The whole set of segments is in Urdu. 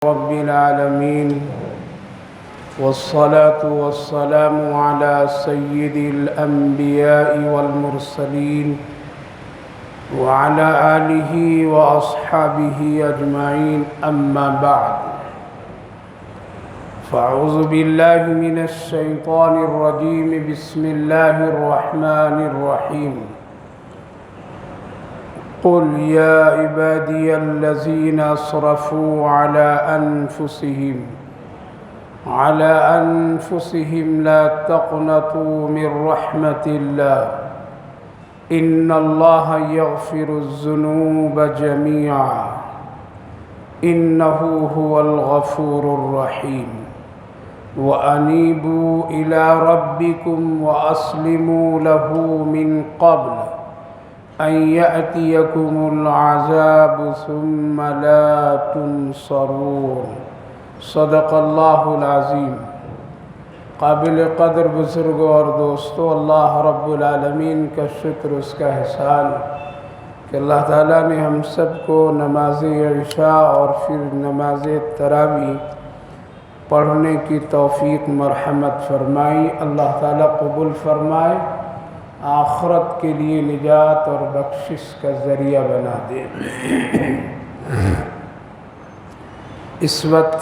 رب العالمين والصلاة والسلام على سيد الأنبياء والمرسلين وعلى آله وأصحابه أجمعين أما بعد فأعوذ بالله من الشيطان الرجيم بسم الله الرحمن الرحيم قل يا عبادي الذين أسرفوا على أنفسهم لا تقنطوا من رحمة الله إن الله يغفر الذنوب جميعا إنه هو الغفور الرحيم وأنيبوا إلى ربكم وأسلموا له من قبل أن يأتيكم العذاب ثم لا تنصرون صدق اللہ العظیم۔ قابل قدر بزرگوں اور دوستو، اللہ رب العالمین کا شکر، اس کا احسان کہ اللہ تعالیٰ نے ہم سب کو نماز عشاء اور پھر نماز تراویح پڑھنے کی توفیق مرحمت فرمائی۔ اللہ تعالیٰ قبول فرمائے، آخرت کے لیے نجات اور بخشش کا ذریعہ بنا دے۔ اس وقت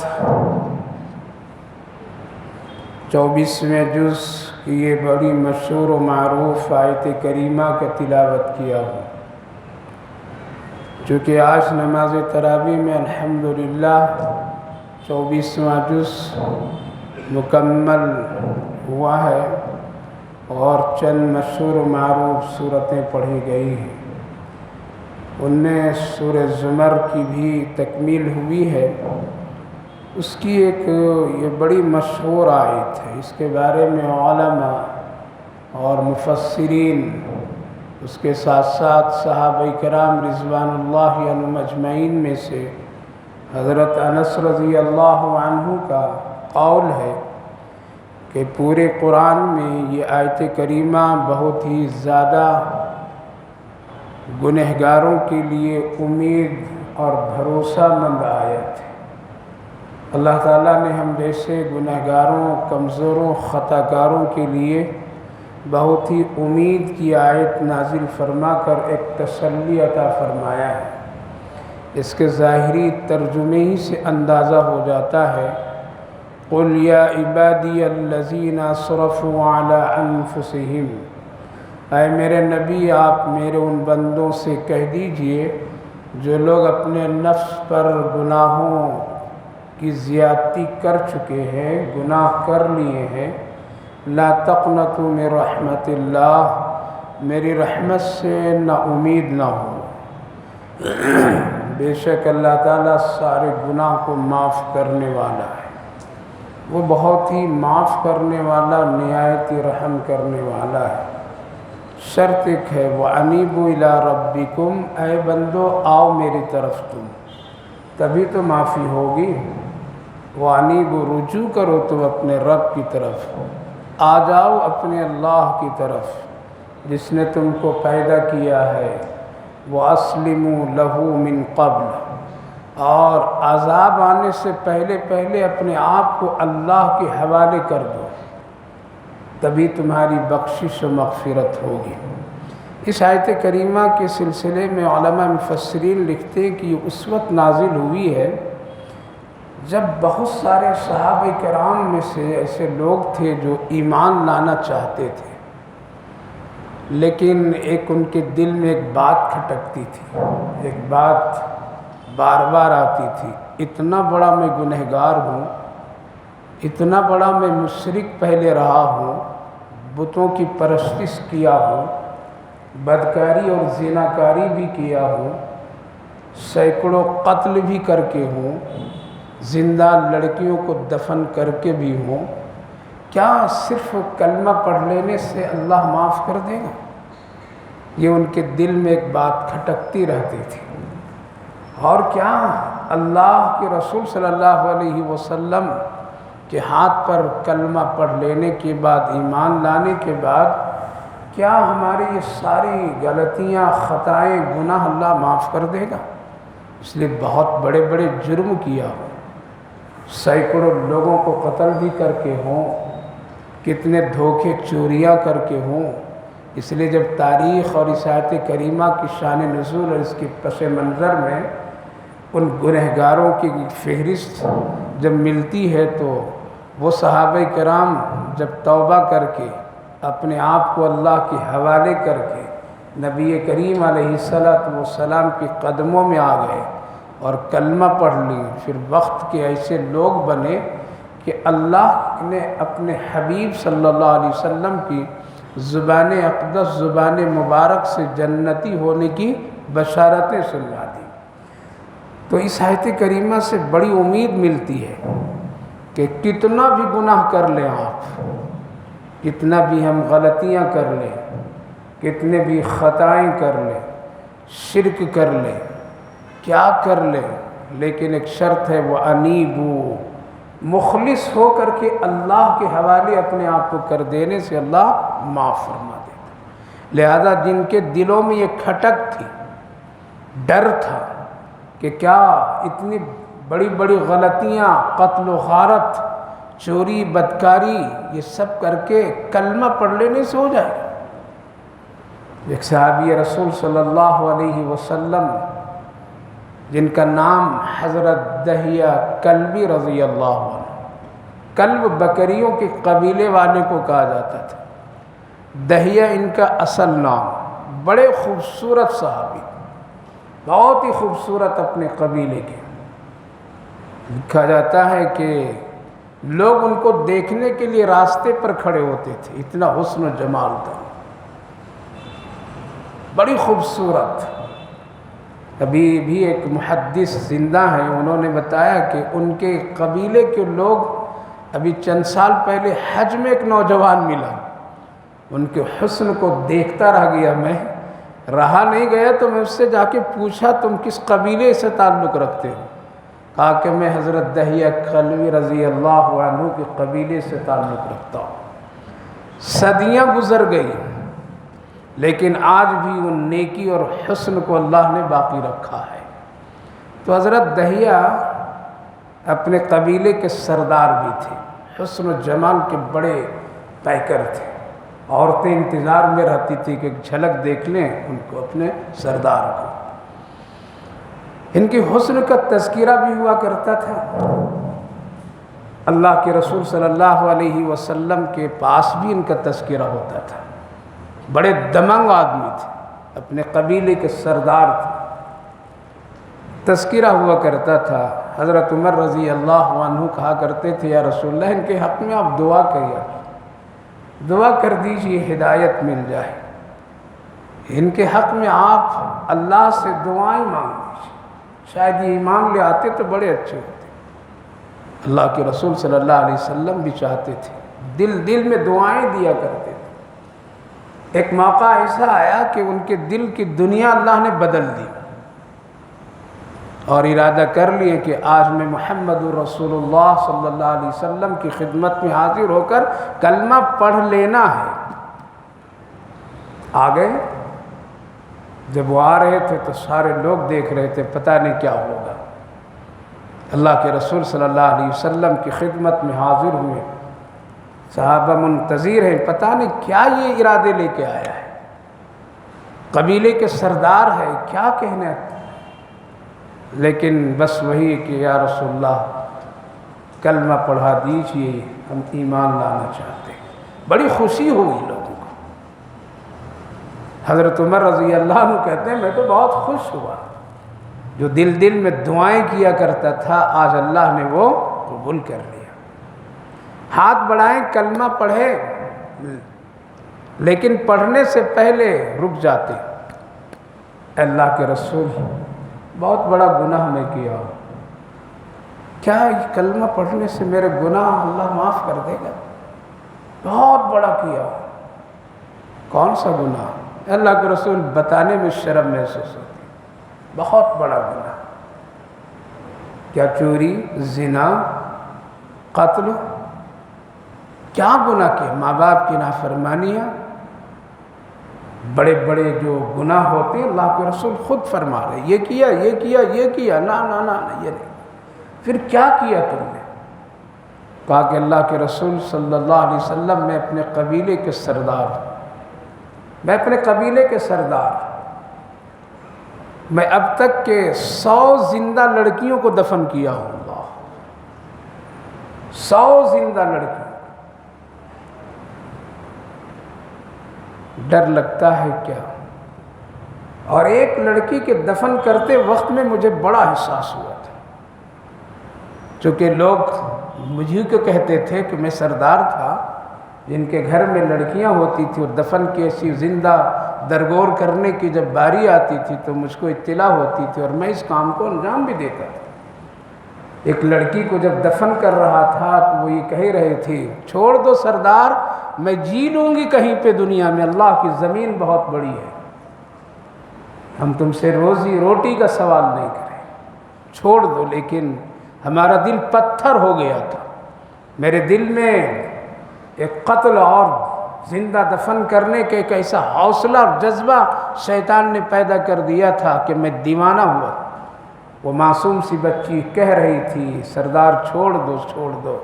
24ویں جز کی یہ بڑی مشہور و معروف آیت کریمہ کا تلاوت کیا ہوں، چونکہ آج نماز تراویح میں الحمدللہ 24واں جز مکمل ہوا ہے اور چند مشہور و معروف صورتیں پڑھی گئی ہیں۔ ان میں سورہ زمر کی بھی تکمیل ہوئی ہے۔ اس کی ایک یہ بڑی مشہور آیت ہے، اس کے بارے میں علماء اور مفسرین، اس کے ساتھ ساتھ صحابہ کرام رضوان اللہ عنہم اجمعین میں سے حضرت انس رضی اللہ عنہ کا قول ہے کہ پورے قرآن میں یہ آیت کریمہ بہت ہی زیادہ گنہگاروں کے لیے امید اور بھروسہ مند آیت ہے۔ اللہ تعالیٰ نے ہم جیسے گنہگاروں، کمزوروں، خطا کاروں کے لیے بہت ہی امید کی آیت نازل فرما کر ایک تسلی عطا فرمایا ہے۔ اس کے ظاہری ترجمے ہی سے اندازہ ہو جاتا ہے، قُلْ يَا عِبَادِيَ الَّذِينَ أَسْرَفُوا عَلَىٰ أَنفُسِهِمْ، اے میرے نبی، آپ میرے ان بندوں سے کہہ دیجئے جو لوگ اپنے نفس پر گناہوں کی زیادتی کر چکے ہیں، گناہ کر لیے ہیں، لا تقنطوا من رحمت اللہ، میری رحمت سے نا امید نہ ہو۔ بے شک اللہ تعالیٰ سارے گناہ کو معاف کرنے والا ہے، وہ بہت ہی معاف کرنے والا، نہایت ہی رحم کرنے والا ہے۔ شرط ایک ہے، وَأَنِيبُوا إِلَىٰ رَبِّكُمْ، اے بندو آؤ میری طرف تم، تبھی تو معافی ہوگی۔ وَأَنِيبُوا، رجوع کرو تم اپنے رب کی طرف، آ جاؤ اپنے اللہ کی طرف جس نے تم کو پیدا کیا ہے۔ وَأَسْلِمُوا لَهُ مِن قَبْلِ، اور عذاب آنے سے پہلے اپنے آپ کو اللہ کے حوالے کر دو، تبھی تمہاری بخشش و مغفرت ہوگی۔ اس آیت کریمہ کے سلسلے میں علماء مفسرین لکھتے ہیں کہ یہ اس وقت نازل ہوئی ہے جب بہت سارے صحابہ کرام میں سے ایسے لوگ تھے جو ایمان لانا چاہتے تھے، لیکن ایک ان کے دل میں ایک بات کھٹکتی تھی، ایک بات بار بار آتی تھی، اتنا بڑا میں گنہگار ہوں، اتنا بڑا میں مشرک پہلے رہا ہوں، بتوں کی پرستش کیا ہوں، بدکاری اور زناکاری بھی کیا ہوں، سینکڑوں قتل بھی کر کے ہوں، زندہ لڑکیوں کو دفن کر کے بھی ہوں، کیا صرف کلمہ پڑھ لینے سے اللہ معاف کر دے گا؟ یہ ان کے دل میں ایک بات کھٹکتی رہتی تھی۔ اور کیا اللہ کے رسول صلی اللہ علیہ وسلم کہ ہاتھ پر کلمہ پڑھ لینے کے بعد، ایمان لانے کے بعد، کیا ہماری یہ ساری غلطیاں، خطائیں، گناہ اللہ معاف کر دے گا؟ اس لیے بہت بڑے بڑے جرم کیا ہو، سینکڑوں لوگوں کو قتل بھی کر کے ہوں، کتنے دھوکے چوریاں کر کے ہوں۔ اس لیے جب تاریخ اور اس آیت کریمہ کی شان نزول اور اس کے پس منظر میں ان گنہگاروں کی فہرست جب ملتی ہے تو وہ صحابہ کرام جب توبہ کر کے اپنے آپ کو اللہ کے حوالے کر کے نبی کریم علیہ السلام کے قدموں میں آ گئے اور کلمہ پڑھ لی، پھر وقت کے ایسے لوگ بنے کہ اللہ نے اپنے حبیب صلی اللہ علیہ وسلم کی زبان اقدس، زبان مبارک سے جنتی ہونے کی بشارتیں سنا دی۔ تو اس آیت کریمہ سے بڑی امید ملتی ہے کہ کتنا بھی گناہ کر لیں آپ، کتنا بھی ہم غلطیاں کر لیں، کتنے بھی خطائیں کر لیں، شرک کر لیں، کیا کر لیں، لیکن ایک شرط ہے، وہ انیبو، مخلص ہو کر کے اللہ کے حوالے اپنے آپ کو کر دینے سے اللہ معاف فرما دیتا۔ لہذا جن کے دلوں میں یہ کھٹک تھی، ڈر تھا کہ کیا اتنی بڑی بڑی غلطیاں، قتل و غارت، چوری، بدکاری، یہ سب کر کے کلمہ پڑھ لینے سے ہو جائے گا۔ ایک صحابی رسول صلی اللہ علیہ وسلم جن کا نام حضرت دہیہ کلبی رضی اللہ عنہ، کلب بکریوں کے قبیلے والے کو کہا جاتا تھا، دہیہ ان کا اصل نام، بڑے خوبصورت صحابی، بہت ہی خوبصورت اپنے قبیلے کے۔ کہا جاتا ہے کہ لوگ ان کو دیکھنے کے لیے راستے پر کھڑے ہوتے تھے، اتنا حسن و جمال تھا، بڑی خوبصورت۔ ابھی بھی ایک محدث زندہ ہیں، انہوں نے بتایا کہ ان کے قبیلے کے لوگ، ابھی چند سال پہلے حج میں ایک نوجوان ملا، ان کے حسن کو دیکھتا رہ گیا، میں رہا نہیں گیا، تو میں اس سے جا کے پوچھا تم کس قبیلے سے تعلق رکھتے ہو؟ کہا کہ میں حضرت دہیہ کلبی رضی اللہ عنہ کے قبیلے سے تعلق رکھتا ہوں۔ صدیاں گزر گئی لیکن آج بھی وہ نیکی اور حسن کو اللہ نے باقی رکھا ہے۔ تو حضرت دہیہ اپنے قبیلے کے سردار بھی تھے، حسن و جمال کے بڑے پیکر تھے، عورتیں انتظار میں رہتی تھی کہ ایک جھلک دیکھ لیں ان کو، اپنے سردار کو۔ ان کی حسن کا تذکرہ بھی ہوا کرتا تھا، اللہ کے رسول صلی اللہ علیہ وسلم کے پاس بھی ان کا تذکرہ ہوتا تھا۔ بڑے دمنگ آدمی تھے، اپنے قبیلے کے سردار تھے، تذکرہ ہوا کرتا تھا۔ حضرت عمر رضی اللہ عنہ کہا کرتے تھے، یا رسول اللہ ان کے حق میں آپ دعا کریے، دعا کر دیجئے ہدایت مل جائے، ان کے حق میں آپ اللہ سے دعائیں مانگ دیجئے، شاید یہ ایمان لے آتے تو بڑے اچھے ہوتے۔ اللہ کے رسول صلی اللہ علیہ وسلم بھی چاہتے تھے، دل دل میں دعائیں دیا کرتے تھے۔ ایک موقع ایسا آیا کہ ان کے دل کی دنیا اللہ نے بدل دی اور ارادہ کر لیے کہ آج میں محمد رسول اللہ صلی اللہ علیہ وسلم کی خدمت میں حاضر ہو کر کلمہ پڑھ لینا ہے۔ آ گئے، جب وہ آ رہے تھے تو سارے لوگ دیکھ رہے تھے، پتہ نہیں کیا ہوگا۔ اللہ کے رسول صلی اللہ علیہ وسلم کی خدمت میں حاضر ہوئے، صحابہ منتظر ہیں، پتہ نہیں کیا یہ ارادے لے کے آیا ہے، قبیلے کے سردار ہے، کیا کہنا ہے، لیکن بس وہی کہ یا رسول اللہ کلمہ پڑھا دیجئے، ہم ایمان لانا چاہتے ہیں۔ بڑی خوشی ہوئی لوگوں کو۔ حضرت عمر رضی اللہ عنہ کہتے ہیں میں تو بہت خوش ہوا، جو دل دل میں دعائیں کیا کرتا تھا آج اللہ نے وہ قبول کر لیا۔ ہاتھ بڑھائیں، کلمہ پڑھے، لیکن پڑھنے سے پہلے رک جاتے، اللہ کے رسول بہت بڑا گناہ میں کیا ہوں، کیا یہ کلمہ پڑھنے سے میرے گناہ اللہ معاف کر دے گا؟ بہت بڑا کیا ہوں۔ کون سا گناہ؟ اللہ کے رسول بتانے میں شرم محسوس ہوتی، بہت بڑا گناہ۔ کیا چوری، زنا، قتل، کیا گناہ کیا؟ ماں باپ کی نافرمانیاں، بڑے بڑے جو گناہ ہوتے ہیں اللہ کے رسول خود فرما رہے، یہ کیا، یہ کیا، یہ کیا، نہ نہ نہ، یہ نہیں۔ پھر کیا کیا تم نے؟ کہا کہ اللہ کے رسول صلی اللہ علیہ وسلم میں اپنے قبیلے کے سردار ہوں، میں اپنے قبیلے کے سردار ہوں، میں اب تک کے 100 زندہ لڑکیوں کو دفن کیا ہوں، اللہ 100 زندہ لڑکیوں۔ ڈر لگتا ہے کیا؟ اور ایک لڑکی کے دفن کرتے وقت میں مجھے بڑا احساس ہوا تھا، چونکہ لوگ مجھے کو کہتے تھے کہ میں سردار تھا، جن کے گھر میں لڑکیاں ہوتی تھیں اور دفن کی ایسی زندہ درگور کرنے کی جب باری آتی تھی تو مجھ کو اطلاع ہوتی تھی اور میں اس کام کو انجام بھی دیتا تھا۔ ایک لڑکی کو جب دفن کر رہا تھا تو وہ یہ کہہ رہے تھے، چھوڑ دو سردار، میں جی لوں گی کہیں پہ دنیا میں، اللہ کی زمین بہت بڑی ہے، ہم تم سے روزی روٹی کا سوال نہیں کریں، چھوڑ دو۔ لیکن ہمارا دل پتھر ہو گیا تھا، میرے دل میں ایک قتل اور زندہ دفن کرنے کے ایک ایسا حوصلہ اور جذبہ شیطان نے پیدا کر دیا تھا کہ میں دیوانہ ہوا۔ وہ معصوم سی بچی کہہ رہی تھی، سردار چھوڑ دو چھوڑ دو،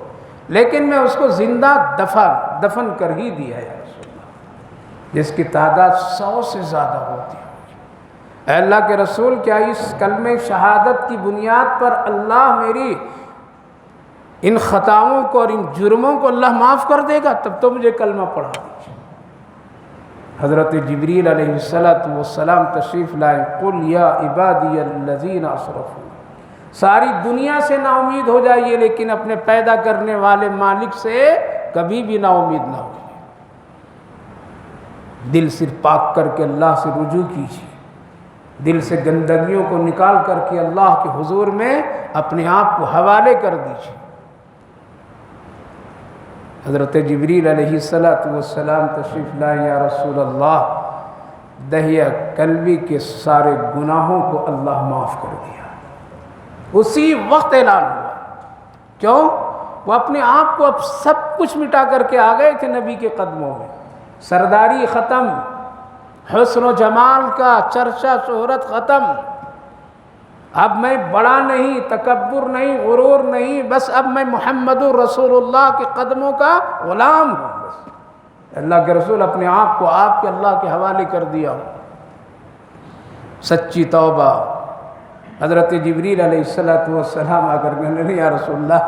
لیکن میں اس کو زندہ دفن کر ہی دیا ہے رسول اللہ، جس کی تعداد 100 سے زیادہ ہوتی ہے۔ اے اللہ کے رسول، کیا اس کلمہ شہادت کی بنیاد پر اللہ میری ان خطاؤں کو اور ان جرموں کو اللہ معاف کر دے گا؟ تب تو مجھے کلمہ پڑھا دیجیے۔ حضرت جبریل علیہ السلام تشریف لائے، قل یا عبادی الذین اسرفوا، ساری دنیا سے نا امید ہو جائیے لیکن اپنے پیدا کرنے والے مالک سے کبھی بھی نا امید نہ ہوئیے، دل سے پاک کر کے اللہ سے رجوع کیجیے، دل سے گندگیوں کو نکال کر کے اللہ کے حضور میں اپنے آپ کو حوالے کر دیجیے۔ حضرت جبریل علیہ السلام تشریف لائے، یا رسول اللہ، دہیہ قلبی کے سارے گناہوں کو اللہ معاف کر دیا۔ اسی وقت اعلان ہوا، کیوں؟ وہ اپنے آپ کو اب سب کچھ مٹا کر کے آ گئے تھے نبی کے قدموں میں، سرداری ختم، حسن و جمال کا چرچا شہرت ختم، اب میں بڑا نہیں، تکبر نہیں، غرور نہیں، بس اب میں محمد رسول اللہ کے قدموں کا غلام ہوں۔ بس اللہ کے رسول اپنے آپ کو آپ کے اللہ کے حوالے کر دیا ہوں۔ سچی توبہ۔ حضرت جبریل علیہ السلام آ کر کہنے لگے، یا رسول اللہ،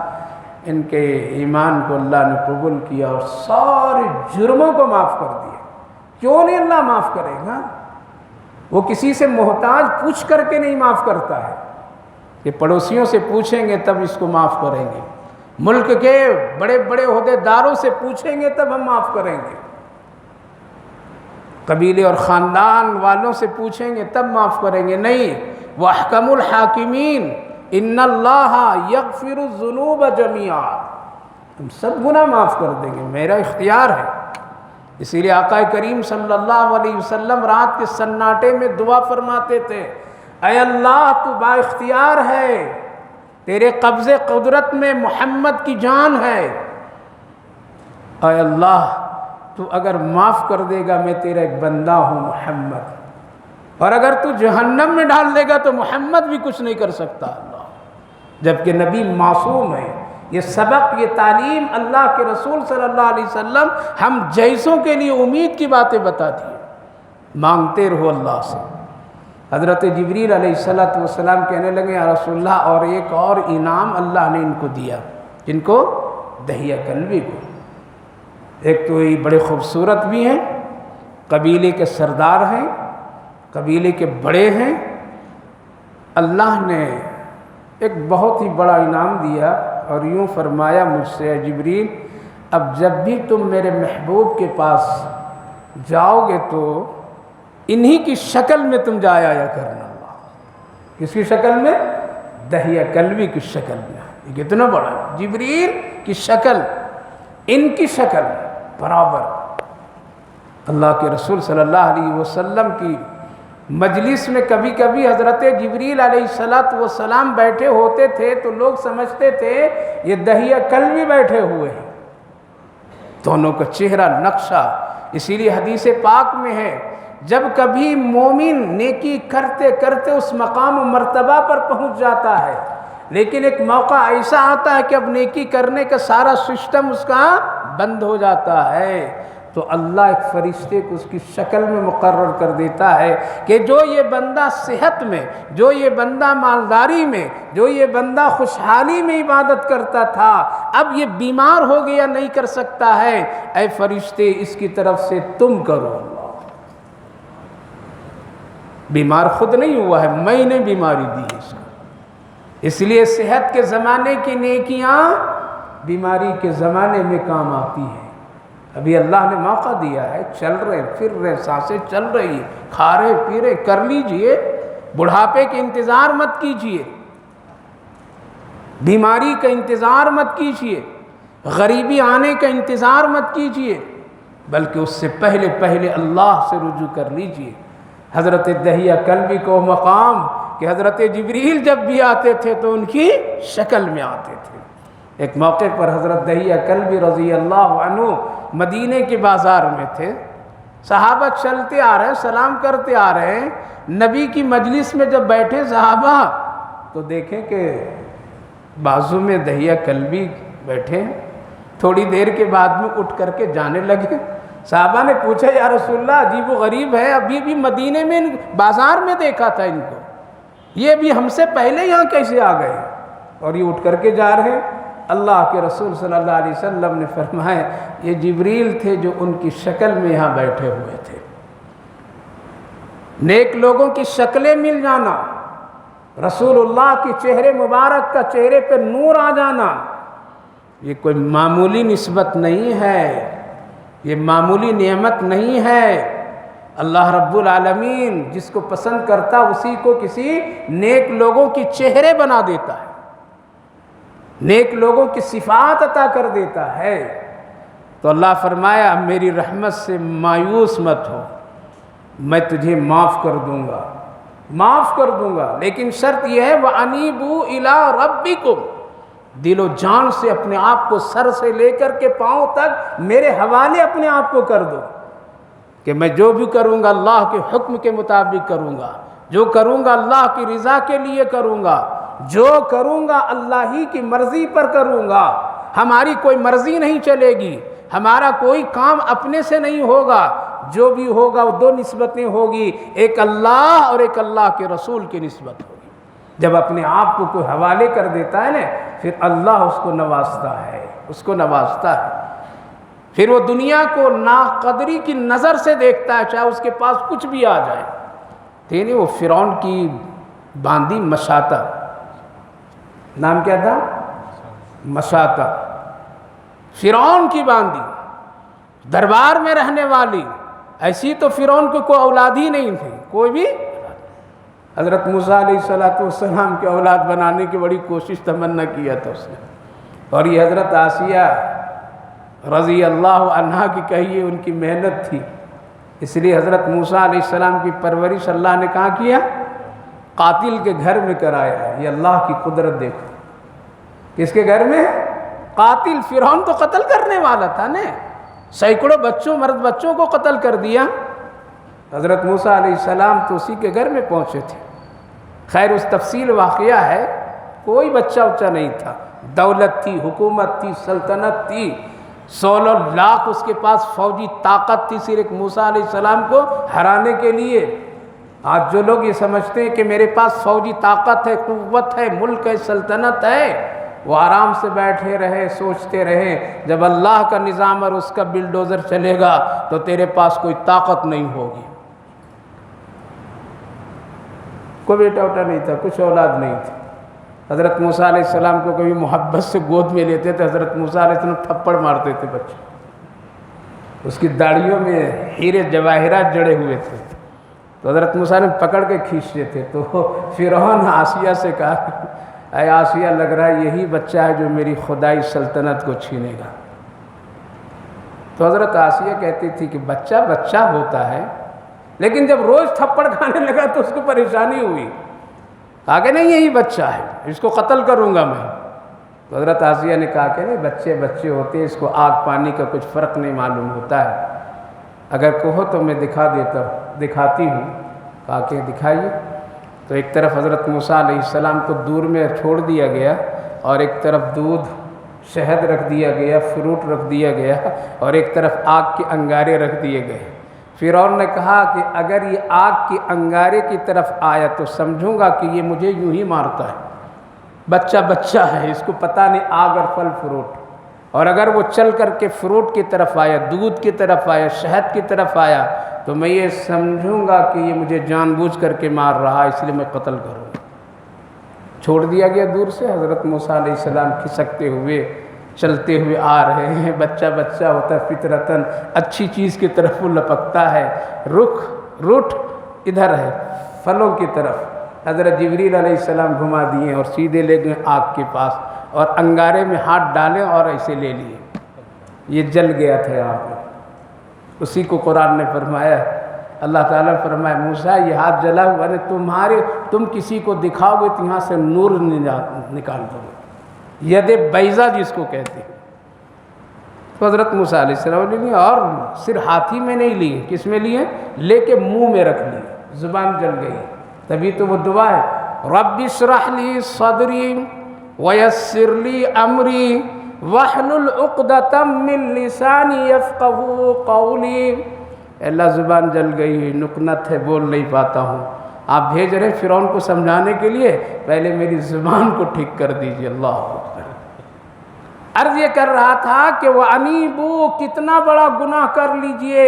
ان کے ایمان کو اللہ نے قبول کیا اور سارے جرموں کو معاف کر دیا۔ کیوں نہیں اللہ معاف کرے گا؟ وہ کسی سے محتاج پوچھ کر کے نہیں معاف کرتا ہے کہ پڑوسیوں سے پوچھیں گے تب اس کو معاف کریں گے، ملک کے بڑے بڑے عہدے داروں سے پوچھیں گے تب ہم معاف کریں گے، قبیلے اور خاندان والوں سے پوچھیں گے تب معاف کریں گے، نہیں۔ وَأَحْكَمُ الْحَاكِمِينَ إِنَّ اللَّهَ يَغْفِرُ الذُّنُوبَ جَمِيعًا، ہم سب گناہ معاف کر دیں گے، میرا اختیار ہے۔ اسی لیے آقا کریم صلی اللہ علیہ وسلم رات کے سناٹے میں دعا فرماتے تھے، اے اللہ تو با اختیار ہے، تیرے قبض قدرت میں محمد کی جان ہے، اے اللہ تو اگر معاف کر دے گا میں تیرا ایک بندہ ہوں محمد، اور اگر تو جہنم میں ڈال دے گا تو محمد بھی کچھ نہیں کر سکتا اللہ، جبکہ نبی معصوم ہے۔ یہ سبق، یہ تعلیم اللہ کے رسول صلی اللہ علیہ وسلم ہم جیسوں کے لیے امید کی باتیں بتا دی۔ مانگتے رہو اللہ سے۔ حضرت جبریل علیہ السلام کہنے لگے، یا رسول اللہ، اور ایک اور انعام اللہ نے ان کو دیا، جن کو دہیہ قلبی کو۔ ایک تو یہ بڑے خوبصورت بھی ہیں، قبیلے کے سردار ہیں، قبیلے کے بڑے ہیں، اللہ نے ایک بہت ہی بڑا انعام دیا اور یوں فرمایا مجھ سے، اے جبریل، اب جب بھی تم میرے محبوب کے پاس جاؤ گے تو انہی کی شکل میں تم جایا آیا کرنا۔ اللہ کس کی شکل میں؟ دہیہ قلبی کی شکل میں۔ یہ کتنا بڑا ہے، جبریل کی شکل، ان کی شکل برابر۔ اللہ کے رسول صلی اللہ علیہ وسلم کی مجلس میں کبھی کبھی حضرت جبریل علیہ السلام بیٹھے ہوتے تھے تو لوگ سمجھتے تھے یہ دہیہ قلبی بیٹھے ہوئے ہیں، دونوں کا چہرہ نقشہ۔ اسی لیے حدیث پاک میں ہے، جب کبھی مومن نیکی کرتے کرتے اس مقام و مرتبہ پر پہنچ جاتا ہے، لیکن ایک موقع ایسا آتا ہے کہ اب نیکی کرنے کا سارا سسٹم اس کا بند ہو جاتا ہے، تو اللہ ایک فرشتے کو اس کی شکل میں مقرر کر دیتا ہے کہ جو یہ بندہ صحت میں، جو یہ بندہ مالداری میں، جو یہ بندہ خوشحالی میں عبادت کرتا تھا، اب یہ بیمار ہو گیا نہیں کر سکتا ہے، اے فرشتے اس کی طرف سے تم کرو۔ بیمار خود نہیں ہوا ہے، میں نے بیماری دی ہے اس کو۔ اس لیے صحت کے زمانے کی نیکیاں بیماری کے زمانے میں کام آتی ہیں۔ ابھی اللہ نے موقع دیا ہے، چل رہے پھر رہے، سانسیں چل رہی، کھا رہے پی رہے، کر لیجئے۔ بڑھاپے کے انتظار مت کیجئے، بیماری کا انتظار مت کیجئے، غریبی آنے کا انتظار مت کیجئے، بلکہ اس سے پہلے پہلے اللہ سے رجوع کر لیجئے۔ حضرت دہیہ کلبی کو مقام کہ حضرت جبریل جب بھی آتے تھے تو ان کی شکل میں آتے تھے۔ ایک موقع پر حضرت دہیہ کلبی رضی اللہ عنہ مدینے کے بازار میں تھے، صحابہ چلتے آ رہے ہیں، سلام کرتے آ رہے ہیں، نبی کی مجلس میں جب بیٹھے صحابہ تو دیکھیں کہ بازو میں دہیہ کلبی بیٹھے، تھوڑی دیر کے بعد میں اٹھ کر کے جانے لگے۔ صحابہ نے پوچھا یا رسول اللہ عجیب و غریب ہے، ابھی بھی مدینے میں بازار میں دیکھا تھا ان کو، یہ بھی ہم سے پہلے یہاں کیسے آ گئے اور یہ اٹھ کر کے جا رہے ہیں؟ اللہ کے رسول صلی اللہ علیہ وسلم نے فرمایا یہ جبریل تھے جو ان کی شکل میں یہاں بیٹھے ہوئے تھے۔ نیک لوگوں کی شکلیں مل جانا، رسول اللہ کی چہرے مبارک کا چہرے پہ نور آ جانا، یہ کوئی معمولی نسبت نہیں ہے، یہ معمولی نعمت نہیں ہے۔ اللہ رب العالمین جس کو پسند کرتا اسی کو کسی نیک لوگوں کی چہرے بنا دیتا ہے، نیک لوگوں کی صفات عطا کر دیتا ہے۔ تو اللہ فرمایا میری رحمت سے مایوس مت ہو، میں تجھے معاف کر دوں گا، معاف کر دوں گا، لیکن شرط یہ ہے وَأَنِيبُوا إِلَىٰ رَبِّكُمْ، دل و جان سے اپنے آپ کو سر سے لے کر کے پاؤں تک میرے حوالے اپنے آپ کو کر دو، کہ میں جو بھی کروں گا اللہ کے حکم کے مطابق کروں گا، جو کروں گا اللہ کی رضا کے لیے کروں گا، جو کروں گا اللہ ہی کی مرضی پر کروں گا، ہماری کوئی مرضی نہیں چلے گی، ہمارا کوئی کام اپنے سے نہیں ہوگا، جو بھی ہوگا وہ دو نسبتیں ہوگی، ایک اللہ اور ایک اللہ کے رسول کی نسبت ہوگی۔ جب اپنے آپ کو کوئی حوالے کر دیتا ہے نا پھر اللہ اس کو نوازتا ہے، اس کو نوازتا ہے، پھر وہ دنیا کو ناقدری کی نظر سے دیکھتا ہے، چاہے اس کے پاس کچھ بھی آ جائے۔ تینے وہ فرعون کی باندی مشاطہ، نام کیا تھا؟ مشاطہ، فرعون کی باندی، دربار میں رہنے والی، ایسی تو فرعون کو کوئی اولاد ہی نہیں تھی، کوئی بھی۔ حضرت موسیٰ علیہ السلام کے اولاد بنانے کی بڑی کوشش تمنا کیا تھا اس نے، اور یہ حضرت آسیہ رضی اللہ عنہا کی کہیے ان کی محنت تھی، اس لیے حضرت موسیٰ علیہ السلام کی پرورش اللہ نے کہاں کیا؟ قاتل کے گھر میں کرایا ہے۔ یہ اللہ کی قدرت دیکھو، کس کے گھر میں؟ قاتل، فرعون تو قتل کرنے والا تھا نا، سینکڑوں بچوں، مرد بچوں کو قتل کر دیا، حضرت موسیٰ علیہ السلام تو اسی کے گھر میں پہنچے تھے۔ خیر اس تفصیل واقعہ ہے، کوئی بچہ اچھا نہیں تھا، دولت تھی، حکومت تھی، سلطنت تھی، 16 لاکھ اس کے پاس فوجی طاقت تھی صرف موسیٰ علیہ السلام کو ہرانے کے لیے۔ آج جو لوگ یہ سمجھتے ہیں کہ میرے پاس فوجی طاقت ہے، قوت ہے، ملک ہے، سلطنت ہے، وہ آرام سے بیٹھے رہے، سوچتے رہے جب اللہ کا نظام اور اس کا بلڈوزر چلے گا تو تیرے پاس کوئی طاقت نہیں ہوگی۔ کوئی بیٹا وٹا نہیں تھا، کچھ اولاد نہیں تھی۔ حضرت موسیٰ علیہ السلام کو کبھی محبت سے گود میں لیتے تھے، حضرت موسیٰ علیہ السلام تھپڑ مارتے تھے بچے، اس کی داڑھیوں میں ہیرے جواہرات جڑے ہوئے تھے، تو حضرت موسیٰ نے پکڑ کے کھینچتے تھے۔ تو فرعون آسیہ سے کہا اے آسیہ لگ رہا ہے یہی بچہ ہے جو میری خدائی سلطنت کو چھینے گا۔ تو حضرت آسیہ کہتی تھی کہ بچہ بچہ ہوتا ہے، لیکن جب روز تھپڑ کھانے لگا تو اس کو پریشانی ہوئی، کہا کہ نہیں یہی بچہ ہے، اس کو قتل کروں گا میں۔ تو حضرت آسیہ نے کہا کہ نہیں بچے بچے ہوتے ہیں، اس کو آگ پانی کا کچھ فرق نہیں معلوم ہوتا ہے، اگر کہو تو میں دکھاتی ہوں۔ کہا کہ دکھائیے۔ تو ایک طرف حضرت موسیٰ علیہ السلام کو دور میں چھوڑ دیا گیا اور ایک طرف دودھ شہد رکھ دیا گیا، فروٹ رکھ دیا گیا، اور ایک طرف آگ کے انگارے رکھ دیے گئے۔ فرعون نے کہا کہ اگر یہ آگ کے انگارے کی طرف آیا تو سمجھوں گا کہ یہ مجھے یوں ہی مارتا ہے، بچہ ہے، اس کو پتہ نہیں آگ اور پھل فروٹ، اور اگر وہ چل کر کے فروٹ کی طرف آیا، دودھ کی طرف آیا، شہد کی طرف آیا تو میں یہ سمجھوں گا کہ یہ مجھے جان بوجھ کر کے مار رہا ہے، اس لیے میں قتل کروں گا۔ چھوڑ دیا گیا دور سے، حضرت موسیٰ علیہ السلام کھسکتے ہوئے چلتے ہوئے آ رہے ہیں۔ بچہ ہوتا ہے فطرتاً اچھی چیز کی طرف وہ لپکتا ہے، رخ ادھر ہے پھلوں کی طرف۔ حضرت جبریل علیہ السلام گھما دیے اور سیدھے لے گئے آگ کے پاس، اور انگارے میں ہاتھ ڈالے اور ایسے لے لیے، یہ جل گیا تھا یہاں پہ۔ اسی کو قرآن نے فرمایا، اللہ تعالیٰ نے فرمایا موسیٰ یہ ہاتھ جلا ہوا ہے، تم کسی کو دکھاؤ گے تو یہاں سے نور نکال دو گے، ید بیضا جس کو کہتے ہیں۔ تو حضرت موسیٰ علیہ السلام نے لیے، اور صرف ہاتھی میں نہیں لیے، کس میں لیے؟ لے کے منہ میں رکھ لیے، زبان جل گئی۔ تبھی تو وہ دعا ہے، رب اشرح لی صدری ویسر لی امری واحلل عقدۃ من لسانی یفقہوا قولی۔ اللہ زبان جل گئی، نکنت ہے، بول نہیں پاتا ہوں، آپ بھیج رہے ہیں فرعون کو سمجھانے کے لیے، پہلے میری زبان کو ٹھیک کر دیجیے۔ اللہ اکبر۔ عرض یہ کر رہا تھا کہ وہ انیبو، کتنا بڑا گناہ کر لیجئے،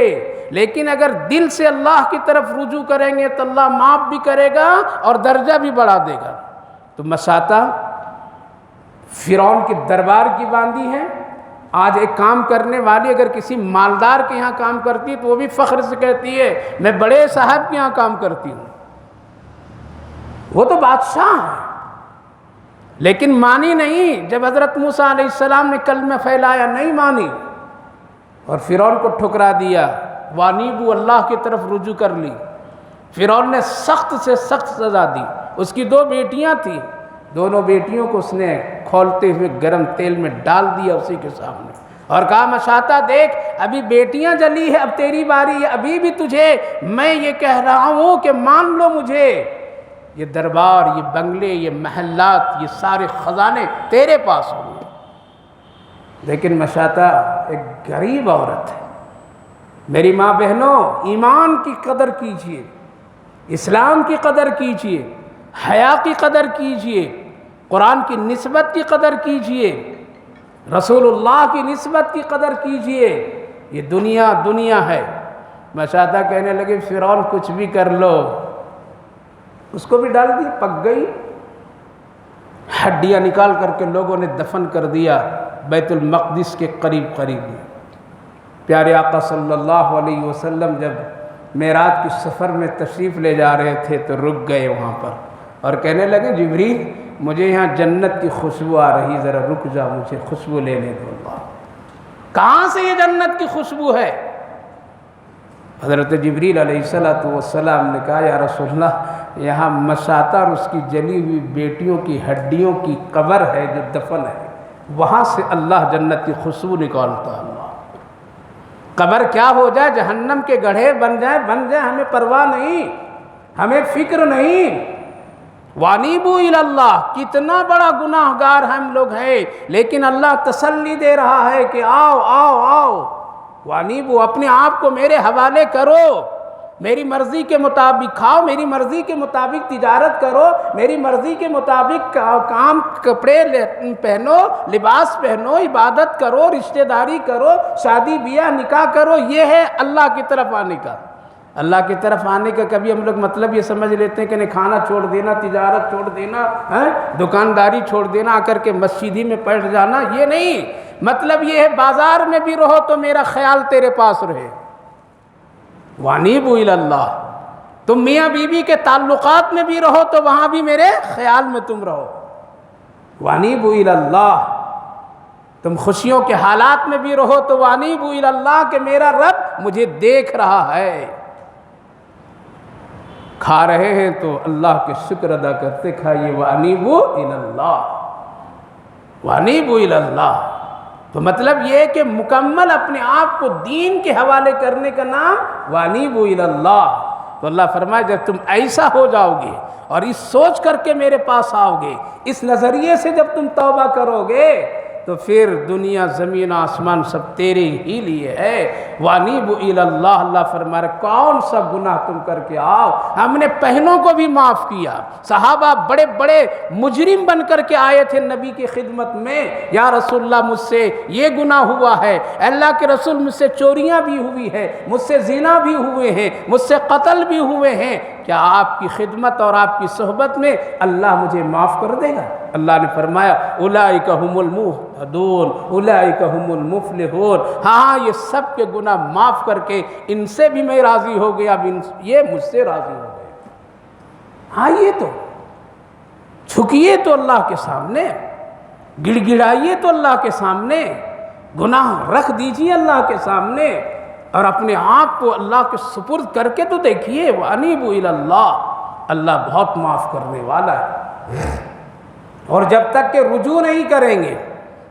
لیکن اگر دل سے اللہ کی طرف رجوع کریں گے تو اللہ معاف بھی کرے گا اور درجہ بھی بڑھا دے گا۔ تو مساطہ فرعون کے دربار کی باندھی ہے۔ آج ایک کام کرنے والی اگر کسی مالدار کے یہاں کام کرتی ہے تو وہ بھی فخر سے کہتی ہے میں بڑے صاحب کے یہاں کام کرتی ہوں، وہ تو بادشاہ ہے، لیکن مانی نہیں۔ جب حضرت موسیٰ علیہ السلام نے کلمہ پھیلایا نہیں مانی، اور فرعون کو ٹھکرا دیا۔ وانیبو، اللہ کی طرف رجوع کر لی۔ فرعون نے سخت سے سخت سزا دی۔ اس کی 2 بیٹیاں تھیں، دونوں بیٹیوں کو اس نے کھولتے ہوئے گرم تیل میں ڈال دیا اسی کے سامنے، اور کہا مشاطہ دیکھ ابھی بیٹیاں جلی ہے، اب تیری باری ہے، ابھی بھی تجھے میں یہ کہہ رہا ہوں کہ مان لو مجھے، یہ دربار، یہ بنگلے، یہ محلات، یہ سارے خزانے تیرے پاس ہوں گے۔ لیکن مشاطہ ایک غریب عورت ہے۔ میری ماں بہنوں، ایمان کی قدر کیجئے، اسلام کی قدر کیجئے، حیا کی قدر کیجئے، قرآن کی نسبت کی قدر کیجئے، رسول اللہ کی نسبت کی قدر کیجئے۔ یہ دنیا ہے۔ مشاطہ کہنے لگے فرعون کچھ بھی کر لو، اس کو بھی ڈال دی، پک گئی، ہڈیاں نکال کر کے لوگوں نے دفن کر دیا بیت المقدس کے قریب میں۔ پیارے آقا صلی اللہ علیہ وسلم جب معراج کی سفر میں تشریف لے جا رہے تھے تو رک گئے وہاں پر، اور کہنے لگے جبریل مجھے یہاں جنت کی خوشبو آ رہی، ذرا رک جا، مجھے خوشبو لینے دو۔ اللہ، کہاں سے یہ جنت کی خوشبو ہے؟ حضرت جبریل علیہ السلام نے کہا یا رسول اللہ یہاں مشاطہ اور اس کی جلی ہوئی بیٹیوں کی ہڈیوں کی قبر ہے جو دفن ہے، وہاں سے اللہ جنت کی خوشبو نکالتا ہے۔ اللہ، قبر کیا ہو جائے، جہنم کے گڑھے بن جائیں ہمیں پرواہ نہیں، ہمیں فکر نہیں۔ وانیبو اللہ، کتنا بڑا گناہ گار ہم لوگ ہیں، لیکن اللہ تسلی دے رہا ہے کہ آؤ آؤ آؤ، وانیبو، اپنے آپ کو میرے حوالے کرو، میری مرضی کے مطابق کھاؤ، میری مرضی کے مطابق تجارت کرو، میری مرضی کے مطابق کام، کپڑے پہنو، لباس پہنو، عبادت کرو، رشتہ داری کرو، شادی بیاہ نکاح کرو۔ یہ ہے اللہ کی طرف آنے کا۔ اللہ کی طرف آنے کا کبھی ہم لوگ مطلب یہ سمجھ لیتے ہیں کہ نہیں، کھانا چھوڑ دینا، تجارت چھوڑ دینا، دکانداری چھوڑ دینا، آ کر کے مسجد ہی میں بیٹھ جانا، یہ نہیں مطلب۔ یہ ہے بازار میں بھی رہو تو میرا خیال تیرے پاس رہے۔ وانیبو اللہ، تم میاں بیوی کے تعلقات میں بھی رہو تو وہاں بھی میرے خیال میں تم رہو۔ وانیبو اللہ، تم خوشیوں کے حالات میں بھی رہو تو وانیبو اللہ کہ میرا رب مجھے دیکھ رہا ہے۔ کھا رہے ہیں تو اللہ کے شکر ادا کرتے کھائیے۔ وانیبو اللہ، وانیبو اللہ، تو مطلب یہ کہ مکمل اپنے آپ کو دین کے حوالے کرنے کا نام وانیبو اللہ۔ تو اللہ فرمائے جب تم ایسا ہو جاؤ گے اور اس سوچ کر کے میرے پاس آؤ گے، اس نظریے سے جب تم توبہ کرو گے تو پھر دنیا زمین آسمان سب تیرے ہی لیے ہے۔ وَأَنِيبُوا إِلَى اللَّهِ، اللہ فرما رہے کون سا گناہ تم کر کے آؤ، ہم نے پہلوں کو بھی معاف کیا۔ صحابہ بڑے بڑے مجرم بن کر کے آئے تھے نبی کی خدمت میں، یا رسول اللہ مجھ سے یہ گناہ ہوا ہے، اللہ کے رسول مجھ سے چوریاں بھی ہوئی ہے، مجھ سے زنا بھی ہوئے ہیں، مجھ سے قتل بھی ہوئے ہیں، کیا آپ کی خدمت اور آپ کی صحبت میں اللہ مجھے معاف کر دے گا؟ اللہ نے فرمایا اولئک ھم المہتدون اولئک ھم المفلحون، ہاں یہ سب کے گناہ معاف کر کے ان سے بھی میں راضی ہو گیا، اب یہ مجھ سے راضی ہو گئے۔ آئیے تو جھکیے تو اللہ کے سامنے، گڑ گڑائیے تو اللہ کے سامنے، گناہ رکھ دیجیے اللہ کے سامنے اور اپنے آپ کو اللہ کے سپرد کر کے تو دیکھیے۔ وَأَنِيبُوا إِلَى اللَّهِ، اللہ بہت معاف کرنے والا ہے۔ اور جب تک کہ رجوع نہیں کریں گے،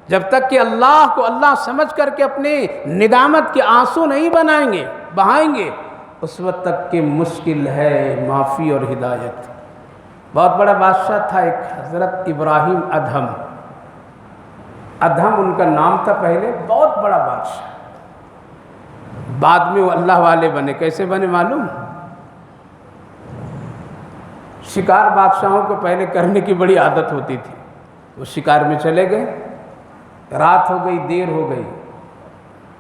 جب تک کہ اللہ کو اللہ سمجھ کر کے اپنے ندامت کے آنسو نہیں بہائیں گے، اس وقت تک کہ مشکل ہے معافی اور ہدایت۔ بہت بڑا بادشاہ تھا ایک حضرت ابراہیم ادہم ان کا نام تھا پہلے، بہت بڑا بادشاہ، بعد میں وہ اللہ والے بنے۔ کیسے بنے معلوم؟ شکار بادشاہوں کو پہلے کرنے کی بڑی عادت ہوتی تھی، وہ شکار میں چلے گئے، رات ہو گئی، دیر ہو گئی،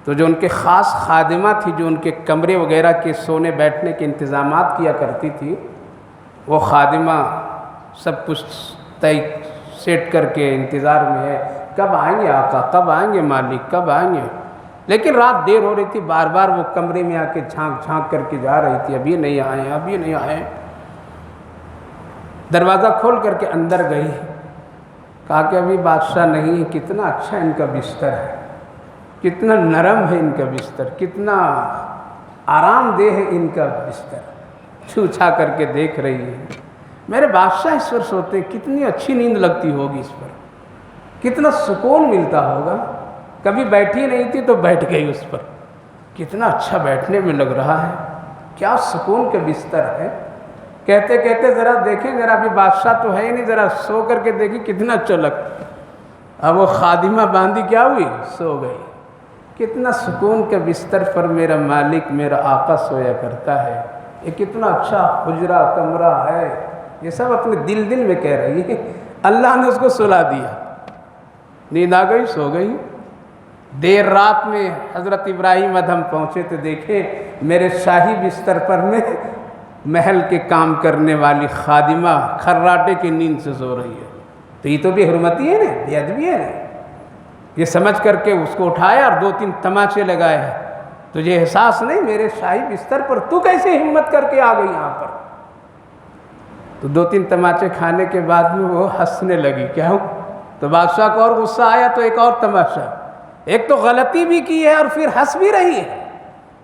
تو جو ان کے خاص خادمہ تھی جو ان کے کمرے وغیرہ کے سونے بیٹھنے کے انتظامات کیا کرتی تھی، وہ خادمہ سب کچھ سیٹ کر کے انتظار میں ہے، کب آئیں گے آقا، کب آئیں گے مالک، کب آئیں گے؟ لیکن رات دیر ہو رہی تھی، بار بار وہ کمرے میں آ کے جھانک کر کے جا رہی تھی، ابھی نہیں آئے، ابھی نہیں آئے۔ دروازہ کھول کر کے اندر گئی، کہا کہ ابھی بادشاہ نہیں ہے، کتنا اچھا ان کا بستر ہے، کتنا نرم ہے ان کا بستر، کتنا آرام دہ ہے ان کا بستر، چھو چھا کر کے دیکھ رہی ہے، میرے بادشاہ اس پر سوتے، کتنی اچھی نیند لگتی ہوگی اس پر، کتنا سکون ملتا ہوگا، کبھی بیٹھی نہیں تھی تو بیٹھ گئی اس پر، کتنا اچھا بیٹھنے میں لگ رہا ہے، کیا سکون کا بستر ہے۔ کہتے کہتے ذرا دیکھیں، ذرا ابھی بادشاہ تو ہے ہی نہیں، ذرا سو کر کے دیکھیں کتنا اچھا لگتا۔ اب وہ خادمہ باندھی کیا ہوئی؟ سو گئی۔ کتنا سکون کے بستر پر میرا مالک، میرا آقا سویا کرتا ہے، یہ کتنا اچھا حجرہ کمرہ ہے، یہ سب اپنے دل میں کہہ رہی ہے۔ اللہ نے اس کو سلا دیا، نیند آ گئی، سو گئی۔ دیر رات میں حضرت ابراہیم ادہم پہنچے تو دیکھے میرے شاہی بستر پر میں محل کے کام کرنے والی خادمہ کھراٹے کی نیند سے سو رہی ہے، تو یہ تو بے حرمتی ہے نا، بے ادبی ہے نا۔ یہ سمجھ کر کے اس کو اٹھایا اور 2-3 تماچے لگائے ہیں، تجھے احساس نہیں میرے شاہی بستر پر تو کیسے ہمت کر کے آ گئی یہاں پر؟ تو 2-3 تماچے کھانے کے بعد میں وہ ہنسنے لگی، کیا ہو؟ تو بادشاہ کو اور غصہ آیا تو ایک اور تماشا، ایک تو غلطی بھی کی ہے اور پھر ہنس بھی رہی ہے،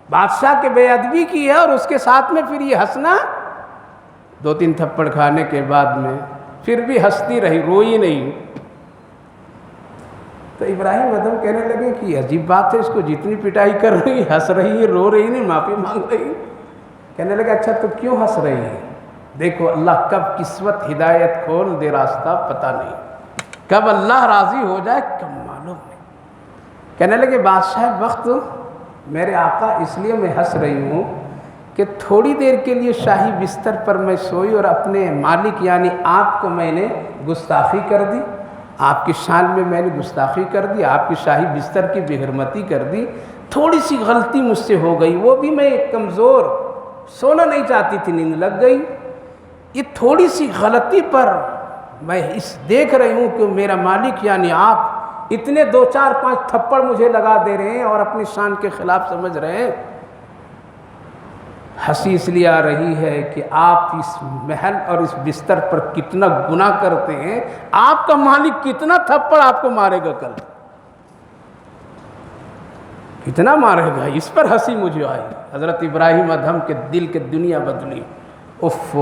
بادشاہ کے بے ادبی کی ہے اور اس کے ساتھ میں پھر یہ ہنسنا۔ 2-3 تھپڑ کھانے کے بعد میں پھر بھی ہنستی رہی، روئی نہیں۔ تو ابراہیم ادہم کہنے لگے کہ عجیب بات ہے، اس کو جتنی پٹائی کر رہی ہے، ہنس رہی ہے، رو رہی نہیں، معافی مانگ رہی ہے۔ کہنے لگے اچھا تو کیوں ہنس رہی ہے؟ دیکھو اللہ کب قسمت ہدایت کھول دے راستہ پتہ نہیں، کب اللہ راضی ہو جائے کب معلوم نہیں۔ کہنے لگے بادشاہ وقت میرے آقا اس لیے میں ہنس رہی ہوں کہ تھوڑی دیر کے لیے شاہی بستر پر میں سوئی اور اپنے مالک یعنی آپ کو میں نے گستاخی کر دی، آپ کی شان میں نے گستاخی کر دی، آپ کی شاہی بستر کی بے حرمتی کر دی، تھوڑی سی غلطی مجھ سے ہو گئی، وہ بھی میں کمزور، سونا نہیں چاہتی تھی، نیند لگ گئی، یہ تھوڑی سی غلطی پر میں دیکھ رہی ہوں کہ میرا مالک یعنی آپ اتنے 2-4-5 تھپڑ مجھے لگا دے رہے ہیں اور اپنی شان کے خلاف سمجھ رہے ہیں۔ ہنسی اس لیے آ رہی ہے کہ آپ اس محل اور اس بستر پر کتنا گناہ کرتے ہیں، آپ کا مالک کتنا تھپڑ آپ کو مارے گا، کل کتنا مارے گا، اس پر ہنسی مجھے آئی۔ حضرت ابراہیم ادہم کے دل کے دنیا بدلی، اف